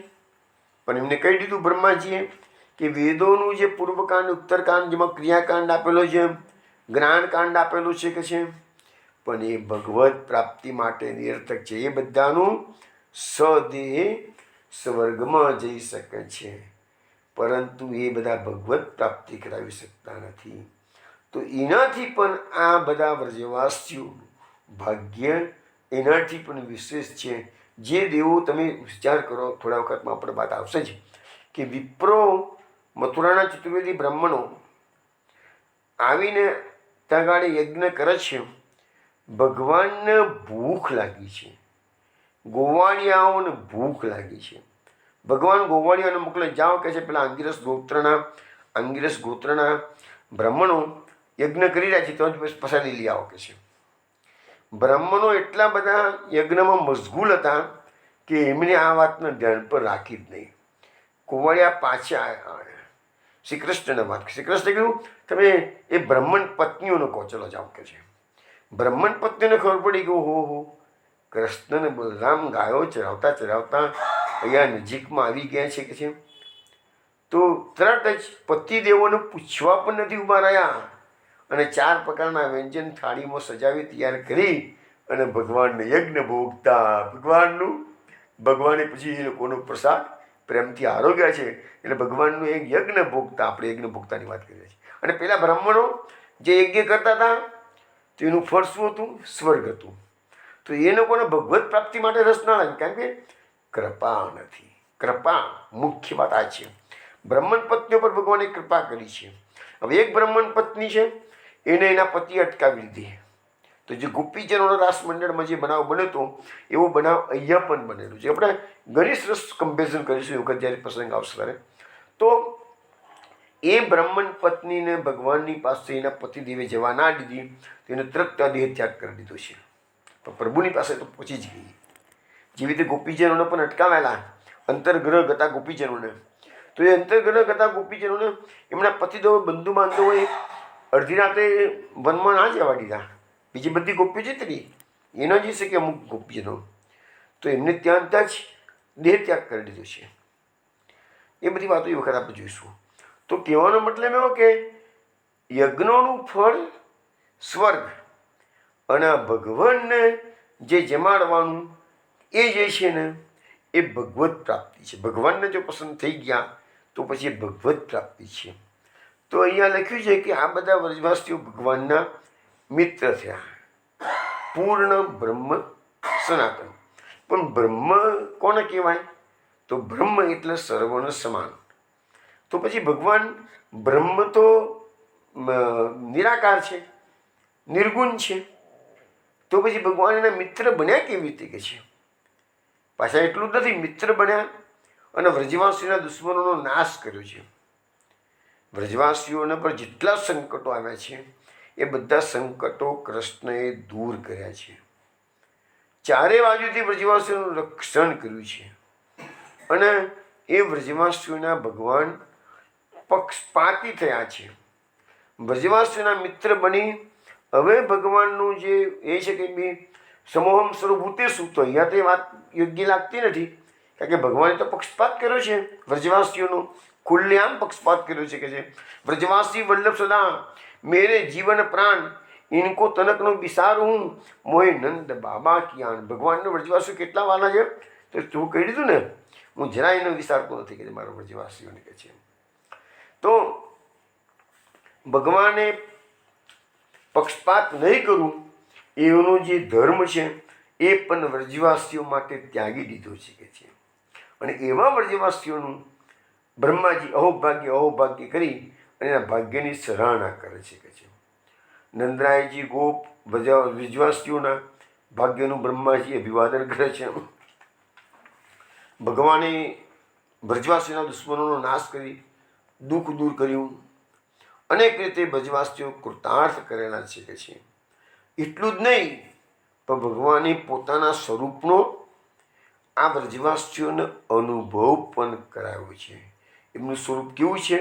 પણ એમને કહી દીધું બ્રહ્માજીએ કે વેદોનું જે પૂર્વકાંડ ઉત્તરકાંડ જેમાં ક્રિયાકાંડ આપેલો છે, જ્ઞાનકાંડ આપેલું છે કે છે, પણ એ ભગવત પ્રાપ્તિ માટે નિરર્થક છે. એ બધાનું સદેહ સ્વર્ગમાં જઈ શકે છે, પરંતુ એ બધા ભગવત પ્રાપ્તિ કરાવી શકતા નથી. તો એનાથી પણ આ બધા વ્રજવાસીઓ ભાગ્ય એનાથી પણ વિશેષ છે. જે દેવો તમે વિચાર કરો, થોડા વખતમાં આપણે વાત આવશે જ કે વિપ્રો મથુરાના ચતુર્વેદી બ્રાહ્મણો આવીને ત્યાં ગાડે યજ્ઞ કરે છે. ભગવાનને ભૂખ લાગી છે, ગોવાળિયાઓને ભૂખ લાગી છે. ભગવાન ગોવાળિયાને મોકલે, જાઓ કે છે પેલા અંગિરસ ગોત્રના બ્રાહ્મણો યજ્ઞ કરી રહ્યા છે તો જ પ્રસાદી લઈ આવો કે છે. બ્રાહ્મણો એટલા બધા યજ્ઞમાં મશગુલ હતા કે એમને આ વાતને ધ્યાન પર રાખી જ નહીં. ગોવાળિયા પાછા આવ્યા શ્રી કૃષ્ણને વાત. શ્રી કૃષ્ણે કહ્યું તમે એ બ્રાહ્મણ પત્નીઓને કહો, ચલો જાઓ કે છે. બ્રાહ્મણ પત્નીને ખબર પડી કે હો કૃષ્ણને બલરામ ગાયો ચરાવતા ચરાવતા અહીંયા નજીકમાં આવી ગયા છે કે છે. તો તરત જ પતિદેવોને પૂછવા પણ નથી ઊભા રહ્યા અને 4 પ્રકારના વ્યંજન થાળીમાં સજાવી તૈયાર કરી અને ભગવાનને યજ્ઞ ભોગતા. ભગવાને પછી એ લોકોનો પ્રસાદ પ્રેમથી આરોગ્ય છે એટલે ભગવાનનું એક યજ્ઞ ભોગતા, આપણે યજ્ઞ ભોગતાની વાત કરીએ છીએ. અને પેલા બ્રાહ્મણો જે યજ્ઞ કરતા હતા તો એનું ફળ શું હતું? સ્વર્ગ હતું. તો એ લોકોને ભગવત પ્રાપ્તિ માટે રસ ના લાગે, કારણ કે કૃપા નથી. કૃપા મુખ્ય વાત આ છે. બ્રાહ્મણ પત્નીઓ પર ભગવાને કૃપા કરી છે. હવે એક બ્રાહ્મણ પત્ની છે, એને એના પતિ અટકાવી લીધી. તો જે ગોપીજનોના રાસ મંડળમાં જે બનાવ બન્યો હતો એવો બનાવ અહીંયા પણ બનેલું છે. આપણે ઘણી સરસ કમ્પેરિઝન કરીશું એ વખત જ્યારે પ્રસંગ આવશે ત્યારે. તો એ બ્રાહ્મણ પત્નીને ભગવાનની પાસે એના પતિદેવે જવા ના દીધી, તેને તરત દેહ ત્યાગ કરી દીધો છે. પણ પ્રભુની પાસે તો પહોંચી જ ગઈ. જેવી રીતે ગોપીજનોને પણ અટકાવેલા, અંતર્ગ્રહ ગતા ગોપીજનોને. તો એ અંતર્ગ્રહ ગતા ગોપીજનોને એમના પતિદેવ બંધુ બાંધવોએ અડધી રાતે વનમાં ના જવા દીધા. બીજી બધી ગોપીઓ જતી રહી, એના જે છે કે અમુક ગોપીજનો તો એમને ત્યાં જ દેહ ત્યાગ કરી દીધો છે. એ બધી વાતો એ વખત આપણે જોઈશું. તો કહેવાનો મતલબ એવો કે યજ્ઞોનું ફળ સ્વર્ગ અને ભગવાનને જે જમાડવાનું એ જે છે ને એ ભગવત પ્રાપ્તિ છે. ભગવાનને જો પસંદ થઈ ગયા તો પછી એ ભગવત પ્રાપ્તિ છે. તો અહીંયા લખ્યું છે કે આ બધા વ્રજવાસીઓ ભગવાનના મિત્ર થયા. પૂર્ણ બ્રહ્મ સનાતન. પણ બ્રહ્મ કોને કહેવાય? તો બ્રહ્મ એટલે સર્વને સમાન. તો પછી ભગવાન બ્રહ્મ તો નિરાકાર છે, નિર્ગુણ છે. તો પછી ભગવાન એના મિત્ર બન્યા કેવી રીતે કે છે? પાછા એટલું જ નથી, મિત્ર બન્યા અને વ્રજવાસીઓના દુશ્મનોનો નાશ કર્યો છે. વ્રજવાસીઓને પર જેટલા સંકટો આવ્યા છે એ બધા સંકટો કૃષ્ણએ દૂર કર્યા છે. ચારે બાજુથી વ્રજવાસીઓનું રક્ષણ કર્યું છે. અને એ વ્રજવાસીઓના ભગવાન પક્ષપાતી થયા છે. વ્રજવાસીઓના મિત્ર બની હવે ભગવાનનું જે એ છે કે બી સમોહમ સર્વભૂતેષુ, તો અહીંયા તો એ વાત યોગ્ય લાગતી નથી. કારણ કે ભગવાને તો પક્ષપાત કર્યો છે વ્રજવાસીઓનો, ખુલ્લેઆમ પક્ષપાત કર્યો છે કે છે વ્રજવાસી વલ્લભ સદા મેરે જીવન પ્રાણ ઇનકો તનકનો વિસાર હું મોહે નંદ બાબા કિયાન. ભગવાનનો વ્રજવાસીઓ કેટલા વાલા છે તો તું કહી દીધું ને, હું જરા એનો વિચારતો નથી કે મારા વ્રજવાસીઓને કે છે. તો ભગવાને પક્ષપાત નહીં કરવું એનો જે ધર્મ છે એ પણ વ્રજવાસીઓ માટે ત્યાગી દીધો છે કે છે. અને એવા વ્રજવાસીઓનું બ્રહ્માજી અહોભાગ્ય અહોભાગ્ય કરી અને એના ભાગ્યની સરાહના કરે છે કે છે. નંદરાયજી ગોપ વ્રજવાસીઓના ભાગ્યનું બ્રહ્માજી અભિવાદન કરે છે. ભગવાને વ્રજવાસીઓના દુશ્મનોનો નાશ કરી દુઃખ દૂર કર્યું. અનેક રીતે વ્રજવાસીઓ કૃતાર્થ કરેલા છે કે છે. એટલું જ નહીં પણ ભગવાને પોતાના સ્વરૂપનો આ વ્રજવાસીઓને અનુભવ પણ કરાવ્યો છે. એમનું સ્વરૂપ કેવું છે?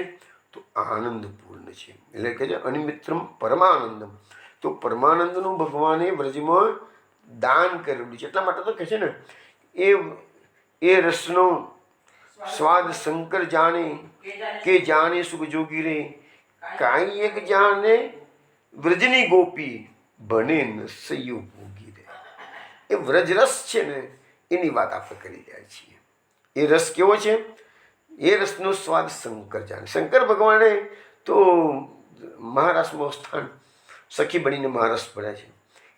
તો આનંદપૂર્ણ છે. એટલે કહે છે અનિમિત્રમ પરમાનંદમ. તો પરમાનંદનું ભગવાને વ્રજમાં દાન કરેલું છે. એટલા માટે તો કહે છે ને એ રસનો સ્વાદ શંકર જાણે કે જાણે સુખ જોગી રે, કાંઈ એક જાણે વ્રજની ગોપી બને નસૈયો ભોગી રે. એ વ્રજરસ છે ને એની વાત આપણે કરી રહ્યા છીએ. એ રસ કેવો છે? એ રસનો સ્વાદ શંકર જાણે. શંકર ભગવાને તો મહારાષ્ટ્રમાં સ્થાન સખી બનીને મહારાષ્ટ્ર પડ્યા છે.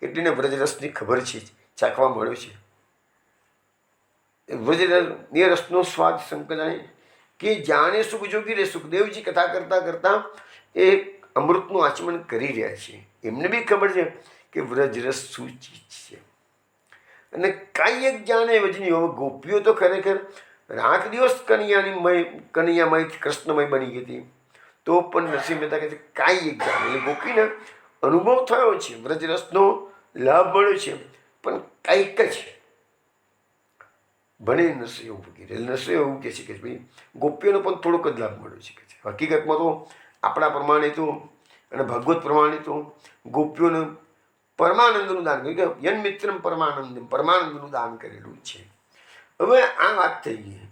એટલે વ્રજરસની ખબર છે, ચાખવા મળ્યો છે. એ રસનો સ્વાદ શંકર જાણે કે જાણે સુખ જોગી રે. સુખદેવજી કથા કરતા કરતા એ અમૃતનું આચમન કરી રહ્યા છે. એમને બી ખબર છે કે વ્રજરસ શું ચીજ છે. અને કાંઈ એક જાણે વજની ગોપીઓ તો ખરેખર રાત દિવસ કનૈયામય કૃષ્ણમય બની ગઈ હતી. તો પણ નરસિંહ મહેતા કહે છે કાંઈ એક જાણે. એટલે ગોપીને અનુભવ થયો છે, વ્રજરસનો લાભ મળ્યો છે, પણ કંઈક જ ભણે નરસિંહ એવું કહે. નરસિંહ એવું કહે છે કે ભાઈ ગોપીઓનો પણ થોડોક જ લાભ મળ્યો છે કે છે. હકીકતમાં તો આપણા પ્રમાણે તો અને ભાગવત પ્રમાણે તો ગોપીઓને પરમાનંદનું દાન કર્યું કે યન મિત્રમ પરમાનંદમ, પરમાનંદનું દાન કરેલું છે. હવે આ વાત થઈ ગઈ.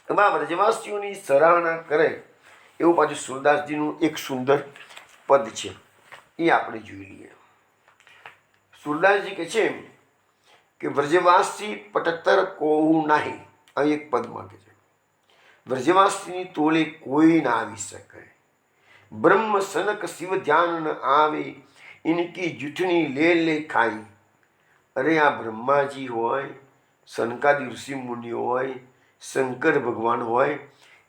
એમાં વ્રજવાસીઓની સરાહના કરે એવું પાછું સુરદાસજીનું એક સુંદર પદ છે, એ આપણે જોઈ લઈએ. સુરદાસજી કહે છે કે વ્રજવાસી પટતર કોહુ નાહી. આ એક પદ માંગે છે. વ્રજવાસીની તોલે કોઈ ના આવી શકે. બ્રહ્મ સનક શિવ ધ્યાન ન આવે, ઇનકી જૂઠની લે લે ખાઈ. અરે આ બ્રહ્માજી હોય, સનકાદી ઋષિ મુનિઓ હોય, શંકર ભગવાન હોય,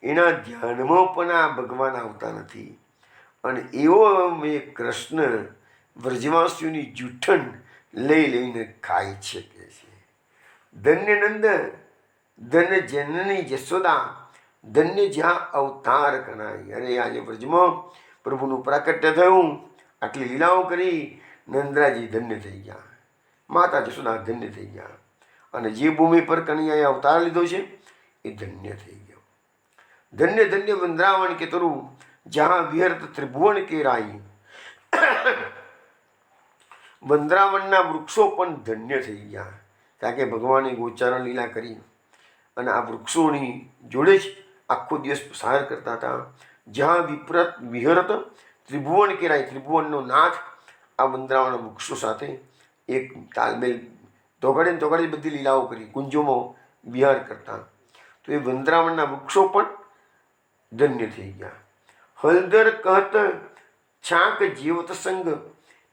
એના ધ્યાનમાં પણ આ ભગવાન આવતા નથી. અને એવો મેં કૃષ્ણ વ્રજવાસીઓની જૂઠણ લઈ લઈને ખાય છે કે છે. ધન્ય નંદ, ધન્ય જનની જશોદા, ધન્ય જ્યાં અવતાર કનાઈ. અરે આજે વ્રજમાં પ્રભુનું પ્રાકટ્ય થયું, આટલી લીલાઓ કરી, નંદરાજી ધન્ય થઈ ગયા, માતા જશોદા ધન્ય થઈ ગયા. અને જે ભૂમિ પર કનૈયાએ અવતાર લીધો છે એ ધન્ય થઈ ગયો. ધન્ય ધન્ય વૃંદાવન કે તરુ, જहाँ વિહરત ત્રિભુવન કે રાઈ. વૃંદાવનના વૃક્ષો પણ ધન્ય થઈ ગયા, કારણ કે ભગવાને ગોચારણ લીલા કરી અને આ વૃક્ષોની જોડે જ આખો દિવસ પસાર કરતા હતા. જ્યાં વિપ્રત વિહરત ત્રિભુવન કહેવાય, ત્રિભુવનનો નાથ આ વૃંદાવનના વૃક્ષો સાથે એક તાલમેલ તોગાડી બધી લીલાઓ કરી, કુંજોમાં વિહાર કરતા. તો એ વૃંદાવનના વૃક્ષો પણ ધન્ય થઈ ગયા. હલદર કહત છાંક જીવત સંગ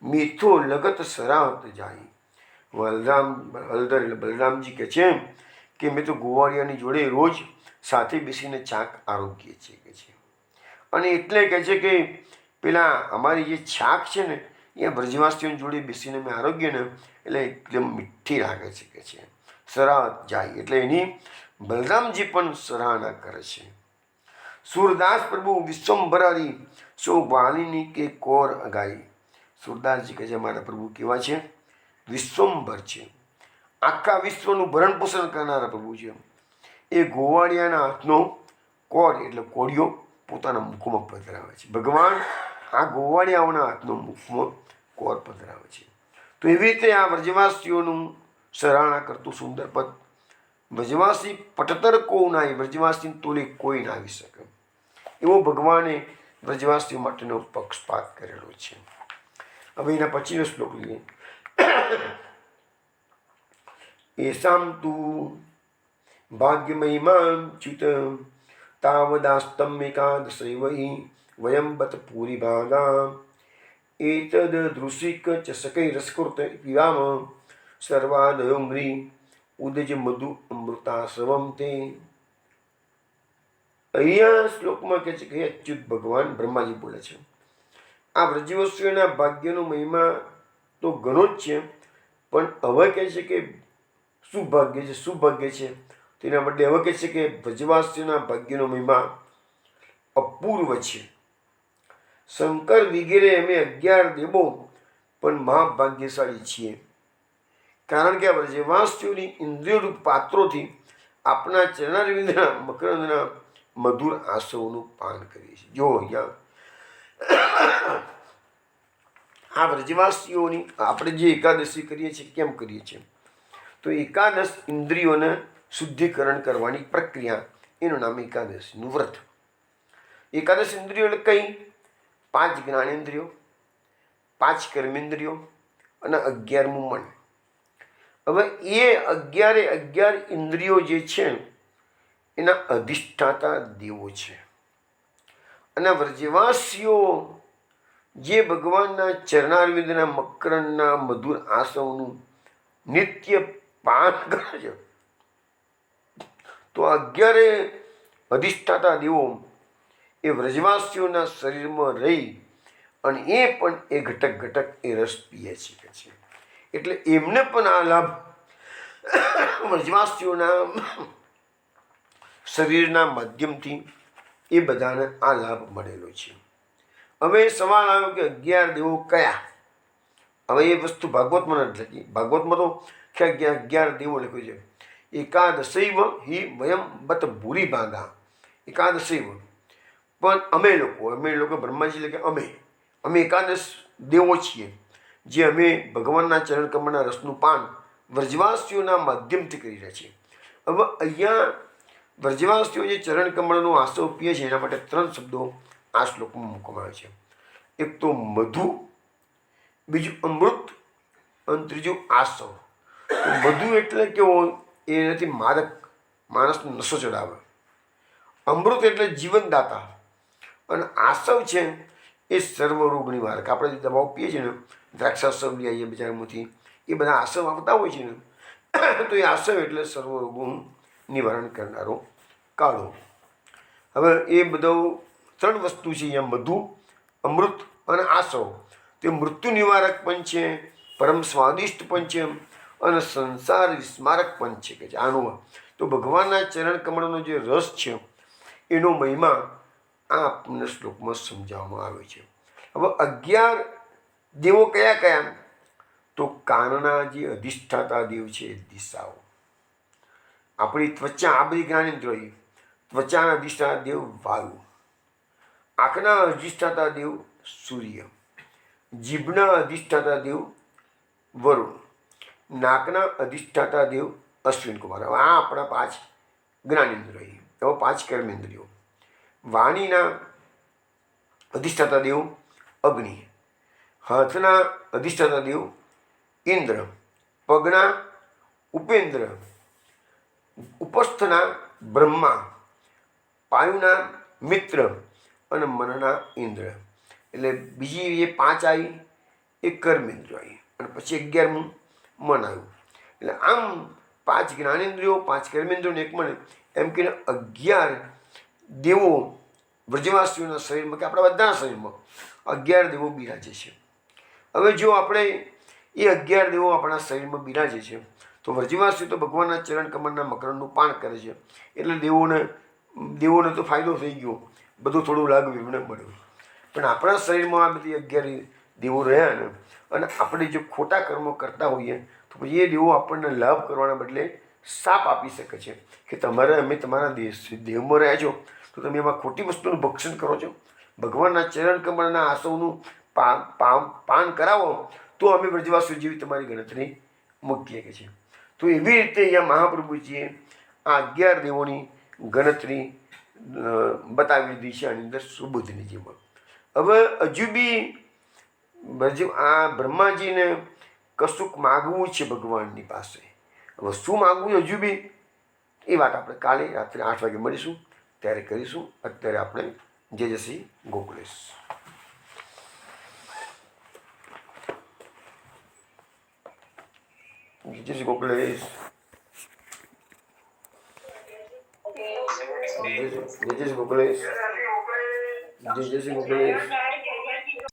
મીઠો લગત સરાહત જાય. હલદર એટલે બલરામજી કહે છે કે મેં તો ગોવાળિયાની જોડે રોજ સાથે બેસીને છાંક આરોગ્ય છે કે છે. અને એટલે કહે છે કે પેલા અમારી જે છાક છે ને એ બ્રજવાસીઓની જોડે બેસીને મેં આરોગ્ય ને એટલે એકદમ મીઠી લાગે છે કે છે. સરાહત જાય એટલે એની બલરામજી પણ સરાહના કરે છે. સુરદાસ પ્રભુ વિશ્વંભરારી સો વાણીની કે કોર અગાઈ. સુરદાસજી કહે છે મારા પ્રભુ કેવા છે? વિશ્વંભર છે, આખા વિશ્વનું ભરણ પોષણ કરનારા પ્રભુ છે. એ ગોવાળિયાના હાથનો કોર એટલે કોળિયો પોતાના મુખમાં પધરાવે છે. ભગવાન આ ગોવાળિયાઓના હાથનો મુખમાં કોર પધરાવે છે. તો એવી રીતે આ વ્રજવાસીઓનું સરાહના કરતું સુંદર પદ. વ્રજવાસી પટતર કો નાય, વ્રજવાસી તોલે કોઈ ના આવી શકે એવો ભગવાને વ્રજવાસીઓ માટેનો પક્ષપાત કરેલો છે. હવે એના પછીનો શ્લોક લઈએ. એસામ તું ભાગ્યમયીમાં ચ્યુત તાવદાસ્તમ એકાદશૈવ વયમ બત પૂરી ભાગા એતદ દૃશિક ચષકૈ રસકૃત પીવામ સર્વાદયોંગ્રી ઉદજ મધુ અમૃતાસવમ તે. અહીંયા શ્લોકમાં કહે છે કે અચ્યુત ભગવાન બ્રહ્માજી બોલે છે આ વ્રજવસીઓના ભાગ્યનો મહિમા તો ઘણો જ છે, પણ હવે કહે છે કે શું ભાગ્ય છે, શું ભાગ્ય છે તેના માટે હવે કહે છે કે વ્રજવાસીઓના ભાગ્યનો મહિમા અપૂર્વ છે. શંકર વગેરે અમે 11 દેવો પણ મહાભાગ્યશાળી છીએ, કારણ કે આ વ્રજવાસીઓની ઇન્દ્રિયરૂપ પાત્રોથી આપણા ચરણારવિંદના મકરંદના મધુર આસવનું પાન કરીએ છીએ. જો અહીંયા આ વ્રજવાસીઓની આપણે જે એકાદશી કરીએ છીએ કેમ કરીએ છીએ? તો એકાદશ ઇન્દ્રિયોને શુદ્ધિકરણ કરવાની પ્રક્રિયા, એનું નામ એકાદશીનું વ્રત. એકાદશ ઇન્દ્રિયો એટલે કંઈ 5 જ્ઞાનેન્દ્રિયો, 5 કર્મેન્દ્રિયો અને 11મું મન. હવે એ 11 ઇન્દ્રિયો જે છે એના અધિષ્ઠાતા દેવો છે. અને વ્રજવાસીઓ જે ભગવાનના ચરણારવિંદના મકરંદના મધુર આસવનું નિત્ય પાન કરે છે, તો 11 અધિષ્ઠાતા દેવો એ વ્રજવાસીઓના શરીરમાં રહી અને એ પણ એ ઘટક એ રસ પીએ છે. એટલે એમને પણ આ લાભ વ્રજવાસીઓના શરીરના માધ્યમથી એ બધાને આ લાભ મળેલો છે. હવે સવાલ આવ્યો કે 11 દેવો કયા? હવે એ વસ્તુ ભાગવતમાં નથી લખી. ભાગવતમાં તો 11 દેવો લખ્યું છે. એકાદશૈવ હિ વયમ બત ભૂરી ભાગા. એકાદશૈવ પણ અમે લોકો બ્રહ્માજી એટલે કે અમે એકાદશ દેવો છીએ, જે અમે ભગવાનના ચરણ કમળના રસનું પાન વ્રજવાસીઓના માધ્યમથી કરી રહ્યા છીએ. હવે અહીંયા વ્રજવાસીઓ જે ચરણ કમળનો આસવ પીએ છે એના માટે 3 શબ્દો આ શ્લોકમાં મૂકવામાં આવે છે. એક તો મધુ, બીજું અમૃત અને ત્રીજું આસવ. મધુ એટલે કેવો? એનાથી માદક માણસને નશો ચડાવે. અમૃત એટલે જીવનદાતા અને આસવ છે એ સર્વ રોગ નિવારક. આપણે જે દવાઓ પીએ છીએ ને, દ્રાક્ષાસવ લઈ આવીએ બજારમાંથી, એ બધા આસવ આવતા હોય છે ને, તો એ આસવ એટલે સર્વ રોગોનું નિવારણ કરનારો કાળો. હવે એ બધો 3 વસ્તુ છે અહીંયા, મધુ, અમૃત અને આસવ. તે મૃત્યુ નિવારક પણ છે, પરમ સ્વાદિષ્ટ પણ છે અને સંસાર વિસ્મારક પણ છે કે આનું. તો ભગવાનના ચરણ કમળનો જે રસ છે એનો મહિમા આ આપણને શ્લોકમાં સમજાવવામાં આવે છે. હવે 11 દેવો કયા કયા? તો કાનના જે અધિષ્ઠાતા દેવ છે એ દિશાઓ, આપણી ત્વચા, આ બધી જ્ઞાનેન્દ્રિયો. ત્વચાના અધિષ્ઠાતા દેવ વાયુ, આંખના અધિષ્ઠાતા દેવ સૂર્ય, જીભના અધિષ્ઠાતા દેવ વરુણ. નાકના અધિષ્ઠાતા દેવ અશ્વિન કુમાર. હવે આ આપણા 5 જ્ઞાનેન્દ્રિયો. એવો 5 કર્મેન્દ્રિયો. વાણીના અધિષ્ઠાતા દેવ અગ્નિ. હાથના અધિષ્ઠાતા દેવ ઇન્દ્ર. પગના ઉપેન્દ્ર. ઉપસ્થના બ્રહ્મા. પાયુના મિત્ર અને મનના ઇન્દ્ર. એટલે બીજી જે 5 આવી એ કર્મેન્દ્રિયો આવી અને પછી 11મું મન આવ્યું. એટલે આમ 5 જ્ઞાનેન્દ્રિયો, 5 કર્મેન્દ્રિયો ને 1 મન, એમ કહીને 11 દેવો વ્રજવાસીઓના શરીરમાં કે આપણા બધાના શરીરમાં 11 દેવો બિરાજે છે. હવે જો આપણે એ 11 દેવો આપણા શરીરમાં બિરાજે છે તો વ્રજવાસીઓ તો ભગવાનના ચરણ કમળના મકરંદનું પાન કરે છે એટલે દેવોને તો ફાયદો થઈ ગયો, બધું થોડું લાગ એમને મળ્યું. પણ આપણા શરીરમાં આ બધી 11 દેવો રહ્યા ને અને આપણે જો ખોટા કર્મો કરતા હોઈએ તો પછી એ દેવો આપણને લાભ કરવાના બદલે શાપ આપી શકે છે કે અમે તમારા દેહમાં રહ્યા છો તો તમે એમાં ખોટી વસ્તુનું ભક્ષણ કરો છો. ભગવાનના ચરણ કમળના આસવનું પાન કરાવો તો અમે વ્રજવાસીઓ જેવી તમારી ગણતરી મૂકીએ કે છે. તો એવી રીતે અહીંયા મહાપ્રભુજીએ આ 11 દેવોની ગણતરી બતાવી દીધી છે આની અંદર સુબોધનીજીમાં. હવે હજુ બી આ બ્રહ્માજીને કશુંક માગવું છે ભગવાનની પાસે. હવે શું માગવું હજુ બી એ વાત આપણે કાલે રાત્રે 8 વાગે મળીશું ત્યારે કરીશું. અત્યારે આપણે જય શ્રી ગોકુલેશ. જય શ્રી ગોકુલેશ. જય શ્રી ગોકુલેશ. જય શ્રી ગોકુલેશ.